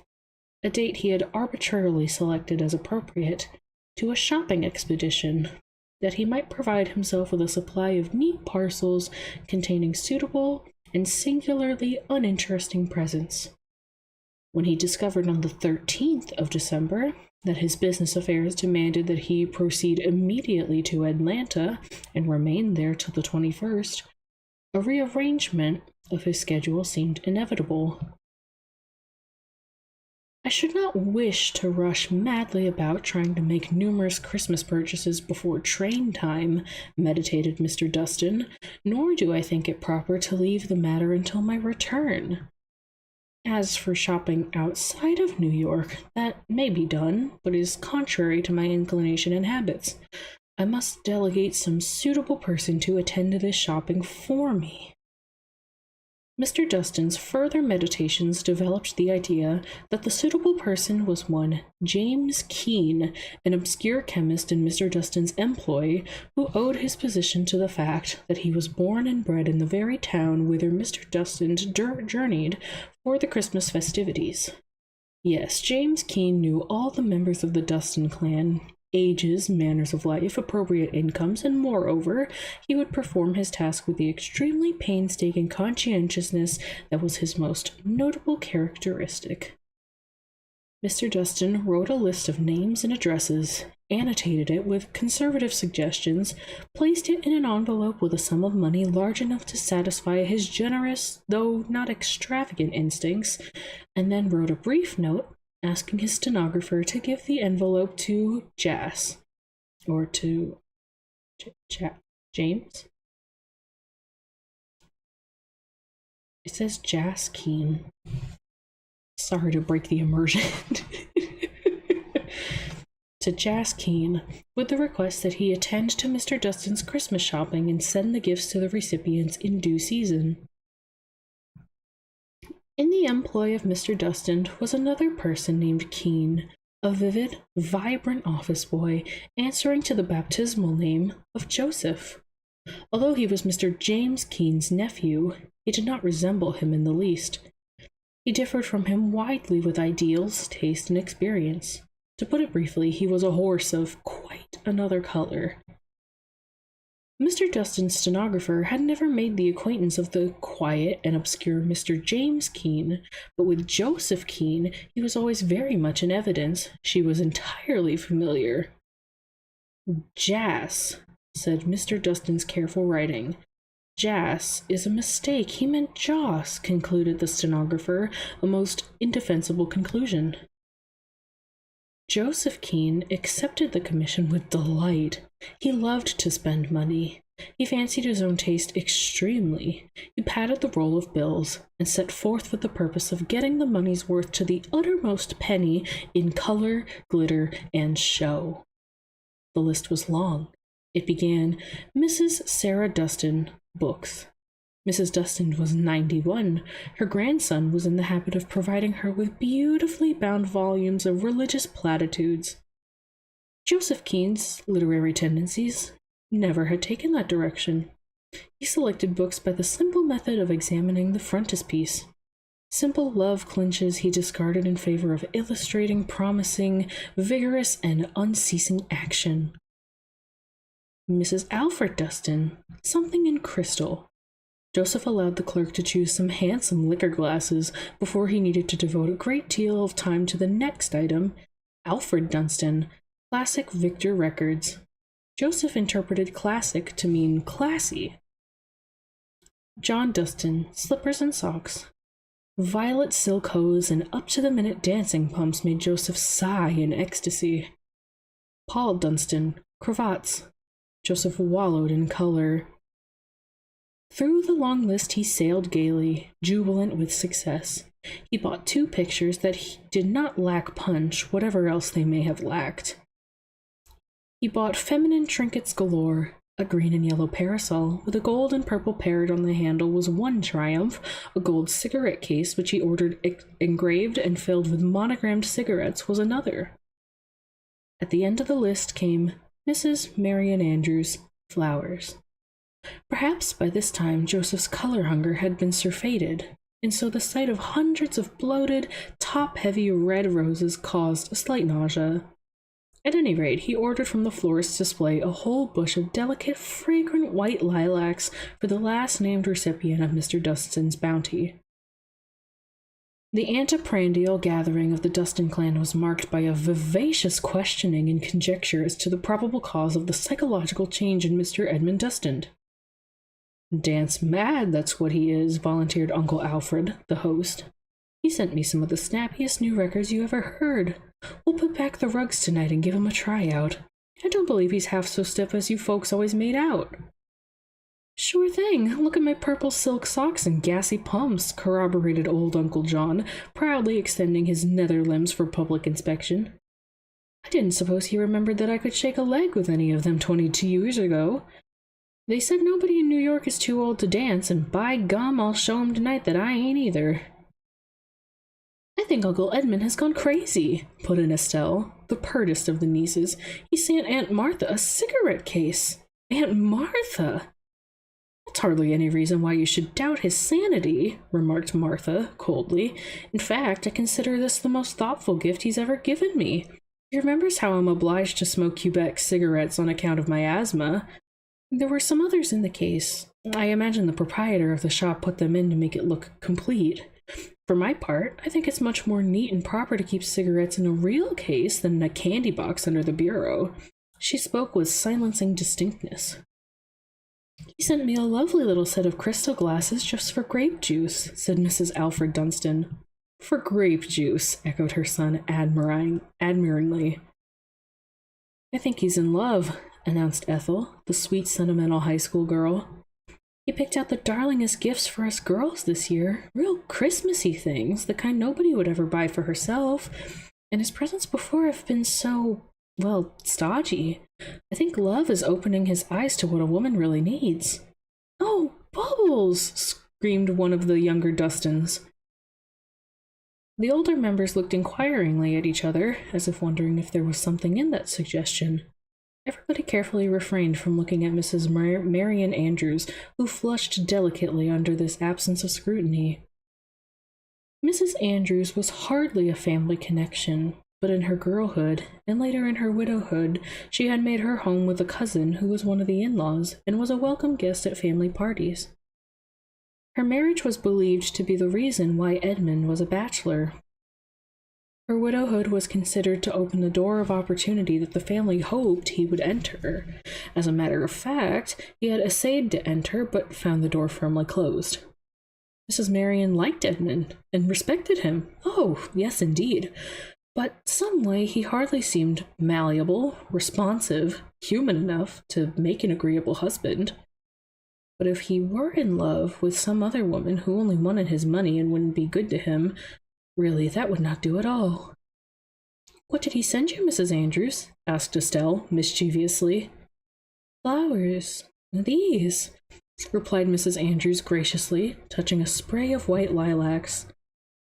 a date he had arbitrarily selected as appropriate, to a shopping expedition, that he might provide himself with a supply of neat parcels containing suitable and singularly uninteresting presents. When he discovered on the 13th of December that his business affairs demanded that he proceed immediately to Atlanta and remain there till the 21st, a rearrangement of his schedule seemed inevitable. I should not wish to rush madly about trying to make numerous Christmas purchases before train time, meditated Mr. Dustin, nor do I think it proper to leave the matter until my return. As for shopping outside of New York, that may be done, but is contrary to my inclination and habits. I must delegate some suitable person to attend to this shopping for me. Mr. Dustin's further meditations developed the idea that the suitable person was one James Keene, an obscure chemist in Mr. Dustin's employ, who owed his position to the fact that he was born and bred in the very town whither Mr. Dustin journeyed for the Christmas festivities. Yes, James Keene knew all the members of the Dustin clan, ages, manners of life, appropriate incomes, and moreover, he would perform his task with the extremely painstaking conscientiousness that was his most notable characteristic. Mr. Dustin wrote a list of names and addresses, annotated it with conservative suggestions, placed it in an envelope with a sum of money large enough to satisfy his generous, though not extravagant instincts, and then wrote a brief note asking his stenographer to give the envelope to Jas, or to James? It says Jas Keene. Sorry to break the immersion. To Jas Keene, with the request that he attend to Mr. Dustin's Christmas shopping and send the gifts to the recipients in due season. In the employ of Mr. Dustin was another person named Keene, a vivid, vibrant office boy, answering to the baptismal name of Joseph. Although he was Mr. James Keene's nephew, he did not resemble him in the least. He differed from him widely with ideals, taste, and experience. To put it briefly, he was a horse of quite another color. Mr. Dustin's stenographer had never made the acquaintance of the quiet and obscure Mr. James Keene, but with Joseph Keene he was always very much in evidence. She was entirely familiar. Jas, said Mr. Dustin's careful writing. Jas is a mistake. He meant Joss, concluded the stenographer, a most indefensible conclusion. Joseph Keene accepted the commission with delight. He loved to spend money. He fancied his own taste extremely. He padded the roll of bills and set forth with the purpose of getting the money's worth to the uttermost penny in color, glitter, and show. The list was long. It began, Mrs. Sarah Dustin, books. Mrs. Dustin was 91. Her grandson was in the habit of providing her with beautifully bound volumes of religious platitudes. Joseph Keene's literary tendencies never had taken that direction. He selected books by the simple method of examining the frontispiece. Simple love clinches he discarded in favor of illustrating promising, vigorous, and unceasing action. Mrs. Alfred Dustin, something in crystal. Joseph allowed the clerk to choose some handsome liquor glasses before he needed to devote a great deal of time to the next item, Alfred Dunstan, classic Victor records. Joseph interpreted classic to mean classy. John Dustin, slippers and socks. Violet silk hose and up-to-the-minute dancing pumps made Joseph sigh in ecstasy. Paul Dunstan, cravats. Joseph wallowed in color. Through the long list he sailed gaily, jubilant with success. He bought 2 pictures that did not lack punch, whatever else they may have lacked. He bought feminine trinkets galore. A green and yellow parasol with a gold and purple parrot on the handle was one triumph. A gold cigarette case, which he ordered engraved and filled with monogrammed cigarettes, was another. At the end of the list came Mrs. Marian Andrews, flowers. Perhaps by this time Joseph's color hunger had been surfeited, and so the sight of hundreds of bloated, top-heavy red roses caused a slight nausea. At any rate, he ordered from the florist's display a whole bush of delicate, fragrant white lilacs for the last-named recipient of Mr. Dustin's bounty. The anteprandial gathering of the Dustin clan was marked by a vivacious questioning and conjecture as to the probable cause of the psychological change in Mr. Edmund Dustin. "Dance mad, that's what he is," volunteered Uncle Alfred, the host. "He sent me some of the snappiest new records you ever heard. We'll put back the rugs tonight and give him a tryout. I don't believe he's half so stiff as you folks always made out." "Sure thing. Look at my purple silk socks and gassy pumps," corroborated old Uncle John, proudly extending his nether limbs for public inspection. "I didn't suppose he remembered that I could shake a leg with any of them 22 years ago. They said nobody in New York is too old to dance, and by gum, I'll show 'em tonight that I ain't either." "I think Uncle Edmund has gone crazy," put in Estelle, the pertest of the nieces. "He sent Aunt Martha a cigarette case." "Aunt Martha?" "That's hardly any reason why you should doubt his sanity," remarked Martha coldly. "In fact, I consider this the most thoughtful gift he's ever given me. He remembers how I'm obliged to smoke Quebec cigarettes on account of my asthma. There were some others in the case. I imagine the proprietor of the shop put them in to make it look complete. For my part, I think it's much more neat and proper to keep cigarettes in a real case than in a candy box under the bureau." She spoke with silencing distinctness. "He sent me a lovely little set of crystal glasses just for grape juice," said Mrs. Alfred Dunstan. "For grape juice," echoed her son admiringly. "I think he's in love," announced Ethel, the sweet, sentimental high school girl. "He picked out the darlingest gifts for us girls this year. Real Christmassy things, the kind nobody would ever buy for herself. And his presents before have been so, well, stodgy. I think love is opening his eyes to what a woman really needs." "Oh, Bubbles!" screamed one of the younger Dustins. The older members looked inquiringly at each other, as if wondering if there was something in that suggestion. Everybody carefully refrained from looking at Mrs. Marian Andrews, who flushed delicately under this absence of scrutiny. Mrs. Andrews was hardly a family connection, but in her girlhood, and later in her widowhood, she had made her home with a cousin who was one of the in-laws and was a welcome guest at family parties. Her marriage was believed to be the reason why Edmund was a bachelor. Her widowhood was considered to open the door of opportunity that the family hoped he would enter. As a matter of fact, he had essayed to enter, but found the door firmly closed. Mrs. Marian liked Edmund, and respected him. Oh, yes, indeed. But some way he hardly seemed malleable, responsive, human enough to make an agreeable husband. But if he were in love with some other woman who only wanted his money and wouldn't be good to him, really, that would not do at all. "What did he send you, Mrs. Andrews?" asked Estelle, mischievously. "Flowers. These," replied Mrs. Andrews graciously, touching a spray of white lilacs.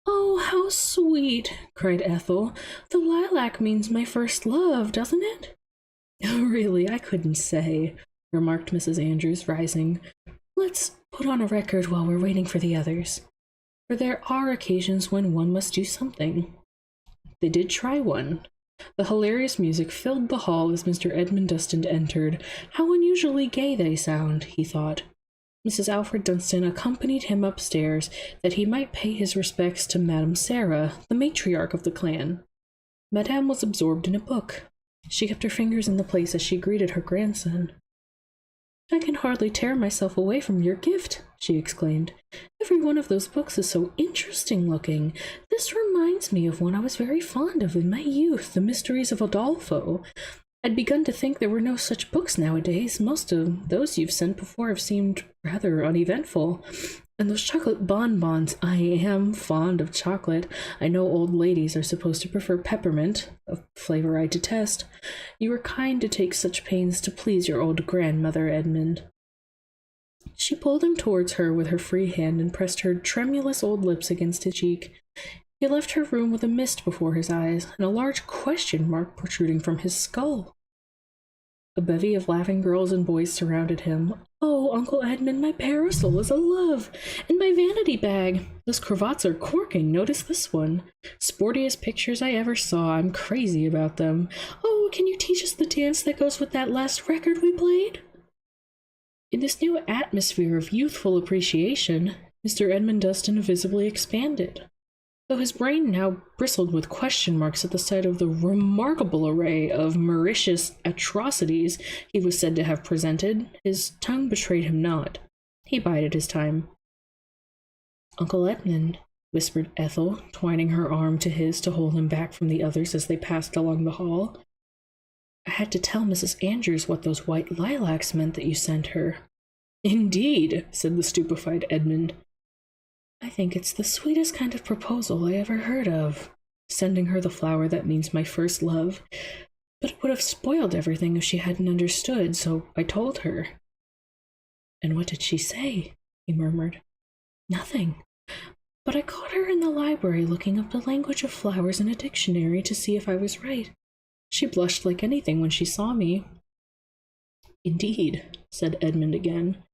"Oh, how sweet!" cried Ethel. "The lilac means my first love, doesn't it?" "Really, I couldn't say," remarked Mrs. Andrews, rising. "Let's put on a record while we're waiting for the others." for there are occasions when one must do something. They did try one. The hilarious music filled the hall as Mr. Edmund Dunstan entered. How unusually gay they sound, he thought. Mrs. Alfred Dunstan accompanied him upstairs that he might pay his respects to Madame Sarah, the matriarch of the clan. Madame was absorbed in a book. She kept her fingers in the place as she greeted her grandson. "I can hardly tear myself away from your gift," she exclaimed. "Every one of those books is so interesting looking. This reminds me of one I was very fond of in my youth, The Mysteries of Udolpho. I'd begun to think there were no such books nowadays. Most of those you've sent before have seemed rather uneventful. And those chocolate bonbons, I am fond of chocolate. I know old ladies are supposed to prefer peppermint, a flavor I detest. You were kind to take such pains to please your old grandmother, Edmund." She pulled him towards her with her free hand and pressed her tremulous old lips against his cheek. He left her room with a mist before his eyes and a large question mark protruding from his skull. A bevy of laughing girls and boys surrounded him. "Oh, Uncle Edmund, my parasol is a love! And my vanity bag! Those cravats are corking, notice this one. Sportiest pictures I ever saw, I'm crazy about them. Oh, can you teach us the dance that goes with that last record we played?" In this new atmosphere of youthful appreciation, Mr. Edmund Dunstan visibly expanded. Though his brain now bristled with question marks at the sight of the remarkable array of Mauritius atrocities he was said to have presented, his tongue betrayed him not. He bided his time. "Uncle Edmund," whispered Ethel, twining her arm to his to hold him back from the others as they passed along the hall. "I had to tell Mrs. Andrews what those white lilacs meant that you sent her." "Indeed," said the stupefied Edmund. "I think it's the sweetest kind of proposal I ever heard of, sending her the flower that means my first love. But it would have spoiled everything if she hadn't understood, so I told her." "And what did she say?" he murmured. "Nothing. But I caught her in the library looking up the language of flowers in a dictionary to see if I was right. She blushed like anything when she saw me." "Indeed," said Edmund again.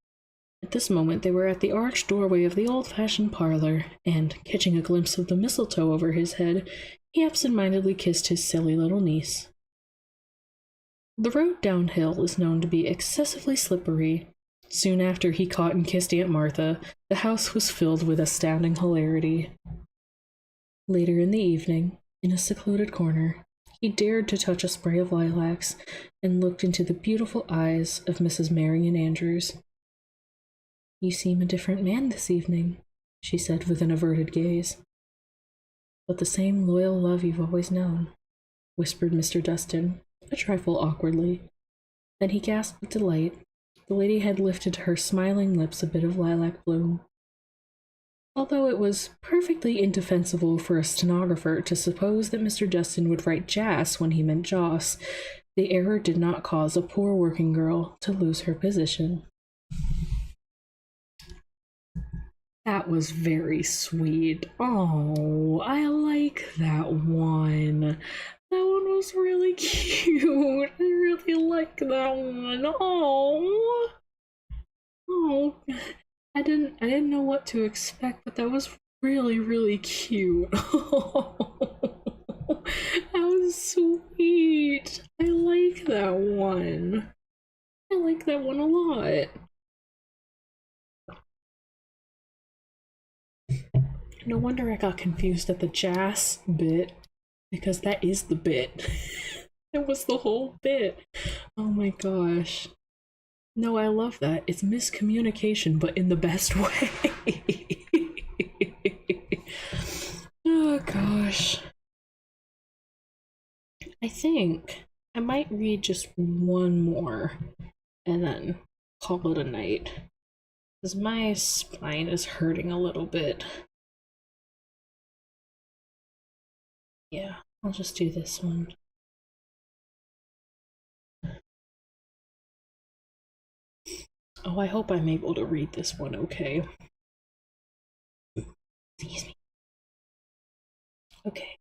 At this moment they were at the arched doorway of the old-fashioned parlor, and, catching a glimpse of the mistletoe over his head, he absent-mindedly kissed his silly little niece. The road downhill is known to be excessively slippery. Soon after he caught and kissed Aunt Martha, the house was filled with astounding hilarity. Later in the evening, in a secluded corner, he dared to touch a spray of lilacs and looked into the beautiful eyes of Mrs. Marian Andrews. "You seem a different man this evening," she said with an averted gaze. "But the same loyal love you've always known," whispered Mr. Dunstan, a trifle awkwardly. Then he gasped with delight. The lady had lifted to her smiling lips a bit of lilac bloom. Although it was perfectly indefensible for a stenographer to suppose that Mr. Dunstan would write Jas when he meant Joss, the error did not cause a poor working girl to lose her position. That was very sweet. Oh, I like that one. That one was really cute. I really like that one. Oh. Oh. I didn't know what to expect, but that was really, really cute. That was sweet. I like that one. I like that one a lot. No wonder I got confused at the Jas bit, because that is the bit. That was the whole bit. Oh my gosh. No, I love that. It's miscommunication, but in the best way. Oh gosh. I think I might read just one more and then call it a night, because my spine is hurting a little bit. Yeah, I'll just do this one. Oh, I hope I'm able to read this one okay. Excuse me. Okay.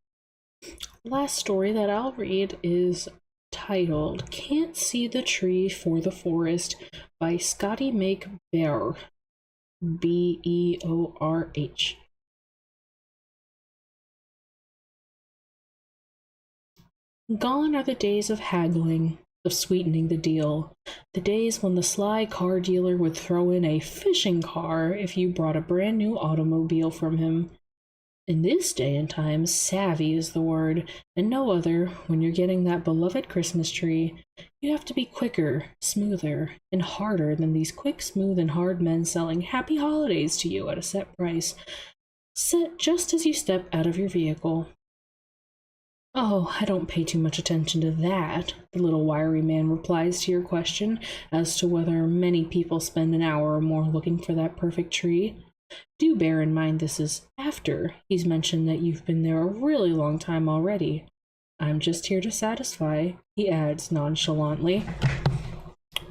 Last story that I'll read is titled Can't See the Tree for the Forest by Scotty Make Bear. Beorh. Gone are the days of haggling, of sweetening the deal, the days when the sly car dealer would throw in a fishing car if you brought a brand new automobile from him. In this day and time, savvy is the word, and no other. When you're getting that beloved Christmas tree, you have to be quicker, smoother, and harder than these quick, smooth, and hard men selling happy holidays to you at a set price, set just as you step out of your vehicle. Oh, I don't pay too much attention to that, the little wiry man replies to your question as to whether many people spend an hour or more looking for that perfect tree. Do bear in mind this is after he's mentioned that you've been there a really long time already. I'm just here to satisfy, he adds nonchalantly.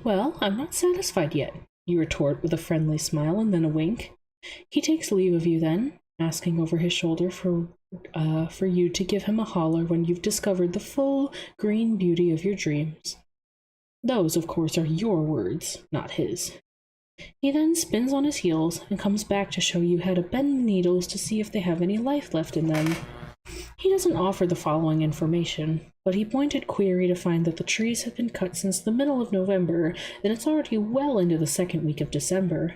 Well, I'm not satisfied yet, you retort with a friendly smile and then a wink. He takes leave of you then, asking over his shoulder for you to give him a holler when you've discovered the full green beauty of your dreams. Those, of course, are your words, not his. He then spins on his heels and comes back to show you how to bend the needles to see if they have any life left in them. He doesn't offer the following information, but he pointed query to find that the trees have been cut since the middle of November, and it's already well into the second week of December.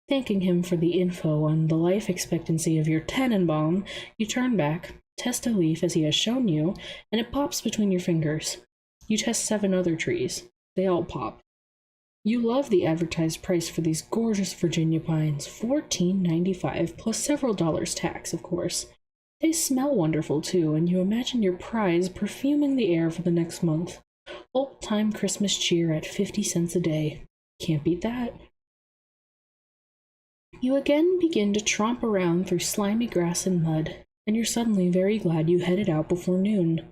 Thanking him for the info on the life expectancy of your Tannenbaum, you turn back, test a leaf as he has shown you, and it pops between your fingers. You test 7 other trees. They all pop. You love the advertised price for these gorgeous Virginia pines, $14.95 plus several dollars tax, of course. They smell wonderful too, and you imagine your prize perfuming the air for the next month. Old-time Christmas cheer at 50 cents a day. Can't beat that. You again begin to tromp around through slimy grass and mud, and you're suddenly very glad you headed out before noon.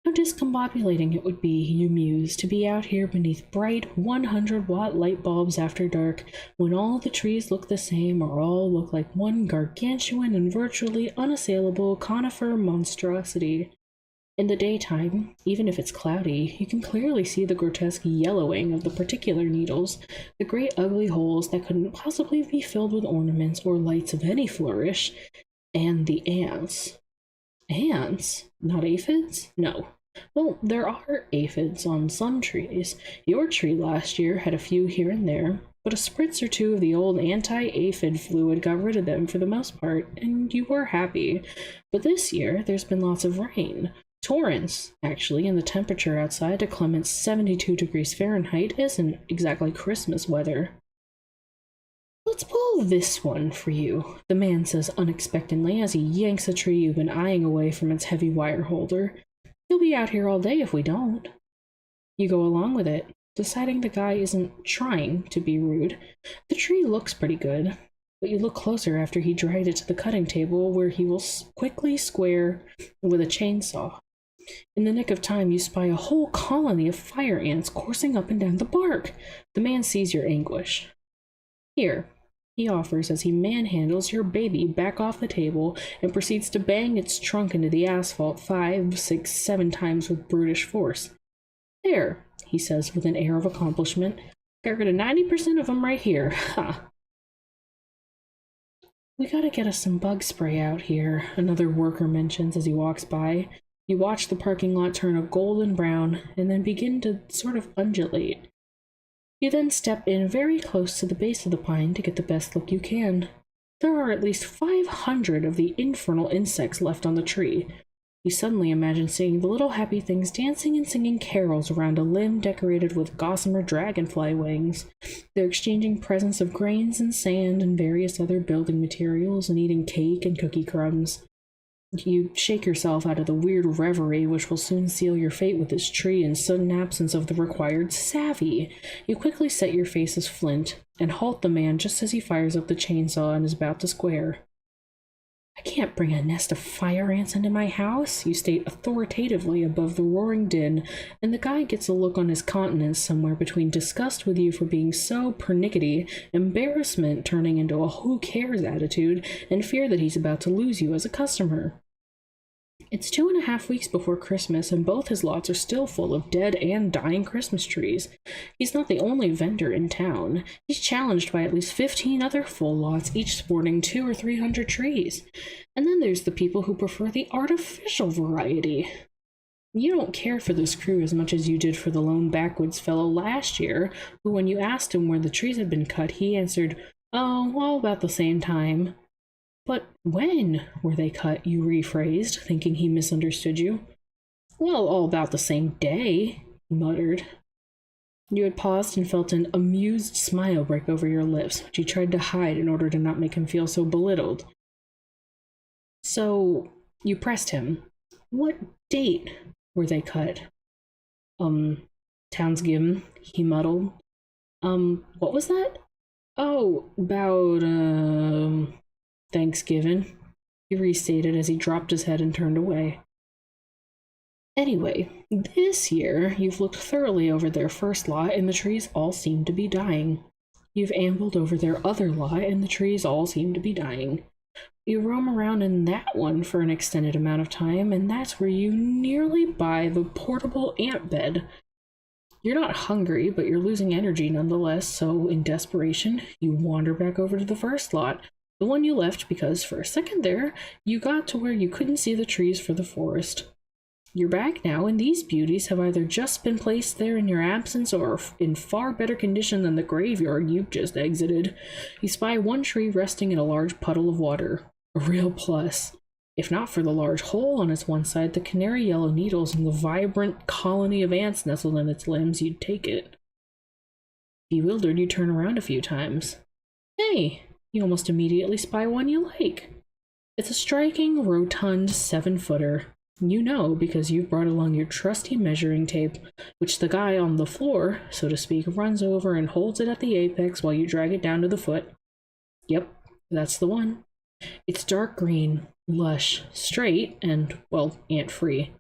How discombobulating it would be, you muse, to be out here beneath bright 100-watt light bulbs after dark, when all the trees look the same or all look like one gargantuan and virtually unassailable conifer monstrosity. In the daytime, even if it's cloudy, you can clearly see the grotesque yellowing of the particular needles, the great ugly holes that couldn't possibly be filled with ornaments or lights of any flourish, and the ants. Ants? Not aphids? No. Well, there are aphids on some trees. Your tree last year had a few here and there, but a spritz or 2 of the old anti-aphid fluid got rid of them for the most part, and you were happy. But this year, there's been lots of rain. Torrents, actually, and the temperature outside at Clement's 72 degrees Fahrenheit isn't exactly Christmas weather. Let's pull this one for you, the man says unexpectedly as he yanks a tree you've been eyeing away from its heavy wire holder. You'll be out here all day if we don't. You go along with it, deciding the guy isn't trying to be rude. The tree looks pretty good, but you look closer after he dragged it to the cutting table where he will quickly square with a chainsaw. In the nick of time, you spy a whole colony of fire ants coursing up and down the bark. The man sees your anguish. Here, he offers as he manhandles your baby back off the table and proceeds to bang its trunk into the asphalt 5, 6, 7 times with brutish force. There, he says with an air of accomplishment. Got rid of 90% of them right here. Ha! We gotta get us some bug spray out here, another worker mentions as he walks by. You watch the parking lot turn a golden brown and then begin to sort of undulate. You then step in very close to the base of the pine to get the best look you can. There are at least 500 of the infernal insects left on the tree. You suddenly imagine seeing the little happy things dancing and singing carols around a limb decorated with gossamer dragonfly wings. They're exchanging presents of grains and sand and various other building materials and eating cake and cookie crumbs. You shake yourself out of the weird reverie which will soon seal your fate with this tree in sudden absence of the required savvy. You quickly set your face as flint and halt the man just as he fires up the chainsaw and is about to square. I can't bring a nest of fire ants into my house, you state authoritatively above the roaring din, and the guy gets a look on his countenance somewhere between disgust with you for being so pernickety, embarrassment turning into a who cares attitude, and fear that he's about to lose you as a customer. It's 2.5 weeks before Christmas, and both his lots are still full of dead and dying Christmas trees. He's not the only vendor in town. He's challenged by at least 15 other full lots, each sporting 200 or 300 trees. And then there's the people who prefer the artificial variety. You don't care for this crew as much as you did for the lone backwoods fellow last year, who, when you asked him where the trees had been cut, he answered, "Oh, all about the same time." "But when were they cut?" you rephrased, thinking he misunderstood you. "Well, all about the same day," he muttered. You had paused and felt an amused smile break over your lips, which you tried to hide in order to not make him feel so belittled. So, you pressed him. "What date were they cut?" Townsgiven, he muddled. What was that?" "Oh, about, Thanksgiving," he restated as he dropped his head and turned away. "Anyway, this year you've looked thoroughly over their first lot and the trees all seem to be dying. You've ambled over their other lot and the trees all seem to be dying. You roam around in that one for an extended amount of time, and that's where you nearly buy the portable ant bed. You're not hungry, but you're losing energy nonetheless, so in desperation, you wander back over to the first lot, the one you left because for a second there, you got to where you couldn't see the trees for the forest. You're back now, and these beauties have either just been placed there in your absence or in far better condition than the graveyard you've just exited. You spy one tree resting in a large puddle of water. A real plus. If not for the large hole on its one side, the canary yellow needles, and the vibrant colony of ants nestled in its limbs, you'd take it. Bewildered, you turn around a few times. Hey, you almost immediately spy one you like. It's a striking, rotund 7-footer. You know because you've brought along your trusty measuring tape, which the guy on the floor, so to speak, runs over and holds it at the apex while you drag it down to the foot. Yep, that's the one. It's dark green, lush, straight, and, well, ant-free.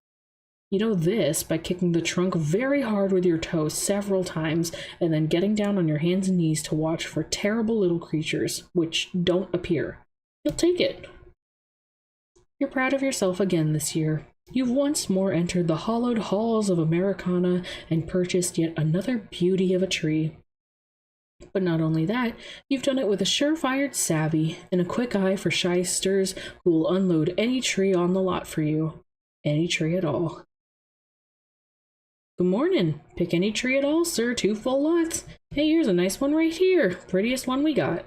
You know this by kicking the trunk very hard with your toe several times and then getting down on your hands and knees to watch for terrible little creatures, which don't appear. You'll take it. You're proud of yourself again this year. You've once more entered the hollowed halls of Americana and purchased yet another beauty of a tree. But not only that, you've done it with a surefire savvy and a quick eye for shysters who will unload any tree on the lot for you. Any tree at all. "Good morning. Pick any tree at all, sir. 2 full lots. Hey, here's a nice one right here. Prettiest one we got."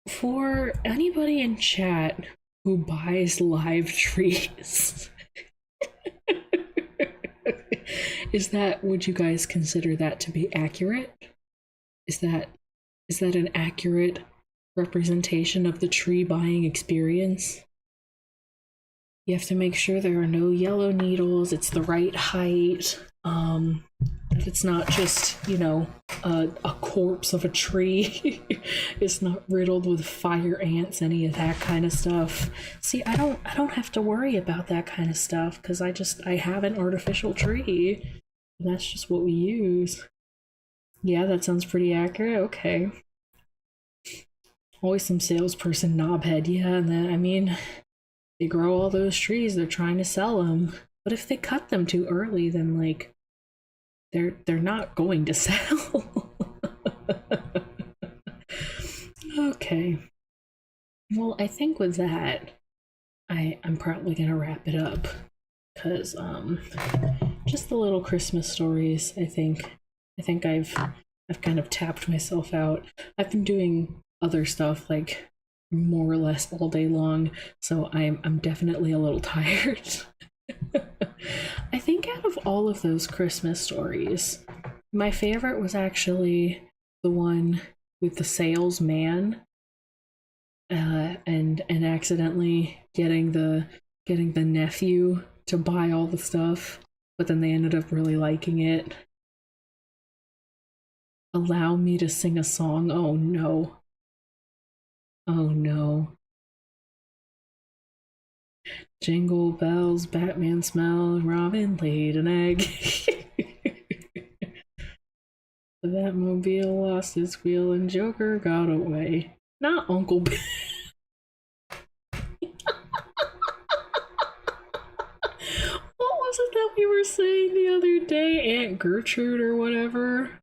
For anybody in chat who buys live trees, would you guys consider that to be accurate? Is that an accurate representation of the tree buying experience? You have to make sure there are no yellow needles, it's the right height, that it's not just, a corpse of a tree. It's not riddled with fire ants, any of that kind of stuff. See, I don't have to worry about that kind of stuff because I have an artificial tree. And that's just what we use. Yeah, that sounds pretty accurate. Okay. Always some salesperson knobhead. Yeah, and then, they grow all those trees, they're trying to sell them. But if they cut them too early, then, they're not going to sell. Okay. Well, I think with that, I'm probably gonna wrap it up. Because, just the little Christmas stories, I think I've kind of tapped myself out. I've been doing other stuff, more or less all day long, so I'm definitely a little tired. I think out of all of those Christmas stories, my favorite was actually the one with the salesman, and accidentally getting the nephew to buy all the stuff, but then they ended up really liking it. Allow me to sing a song. Oh no. Oh no. Jingle bells, Batman smell, Robin laid an egg. The Batmobile lost its wheel and Joker got away. Not Uncle Ben. What was it that we were saying the other day? Aunt Gertrude or whatever?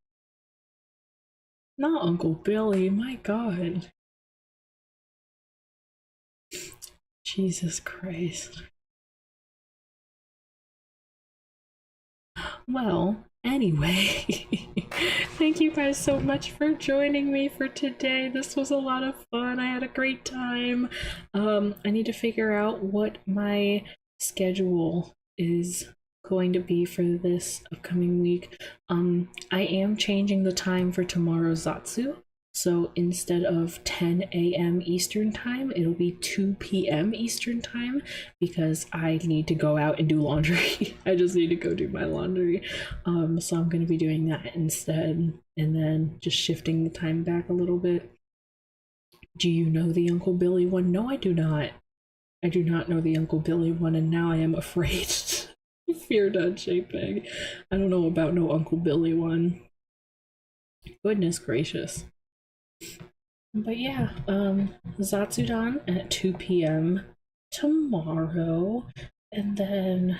Not Uncle Billy, my god. Jesus Christ. Well, anyway, thank you guys so much for joining me for today. This was a lot of fun. I had a great time. I need to figure out what my schedule is going to be for this upcoming week. I am changing the time for tomorrow's Zatsu. So instead of 10 a.m. Eastern time, it'll be 2 p.m. Eastern time because I need to go out and do laundry. I just need to go do my laundry. So I'm going to be doing that instead and then just shifting the time back a little bit. Do you know the Uncle Billy one? No, I do not. I do not know the Uncle Billy one, and now I am afraid. Fear done, JPEG. I don't know about no Uncle Billy one. Goodness gracious. But yeah, Zatsudan at 2 p.m. tomorrow, and then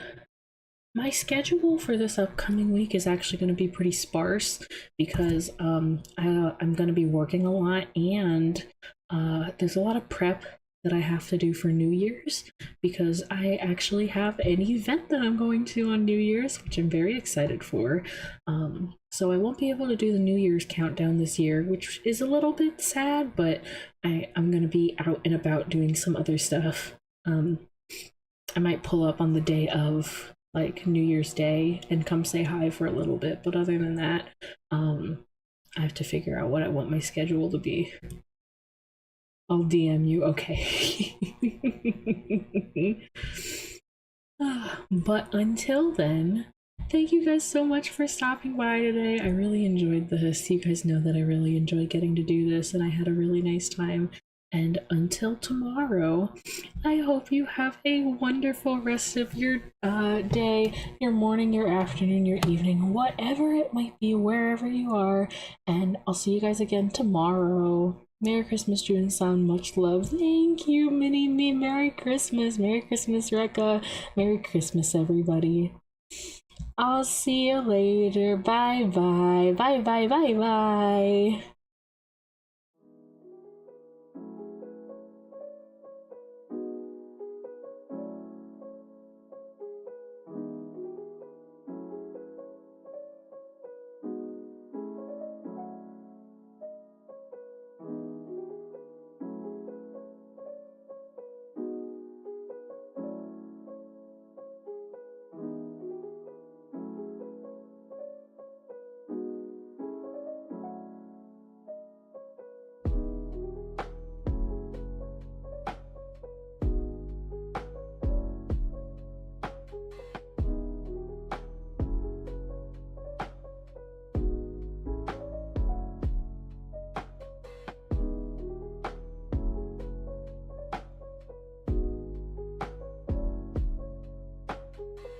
my schedule for this upcoming week is actually going to be pretty sparse because I'm going to be working a lot, and there's a lot of prep that I have to do for New Year's because I actually have an event that I'm going to on New Year's, which I'm very excited for. So I won't be able to do the New Year's countdown this year, which is a little bit sad, but I'm going to be out and about doing some other stuff. I might pull up on the day of like New Year's Day and come say hi for a little bit, but other than that, I have to figure out what I want my schedule to be. I'll DM you, okay. But until then, thank you guys so much for stopping by today. I really enjoyed this. You guys know that I really enjoy getting to do this, and I had a really nice time. And until tomorrow, I hope you have a wonderful rest of your day, your morning, your afternoon, your evening, whatever it might be, wherever you are. And I'll see you guys again tomorrow. Merry Christmas, June-san. Much love. Thank you, Mini-Me. Merry Christmas. Merry Christmas, Rekka. Merry Christmas, everybody. I'll see you later. Bye-bye. Bye-bye. Bye-bye.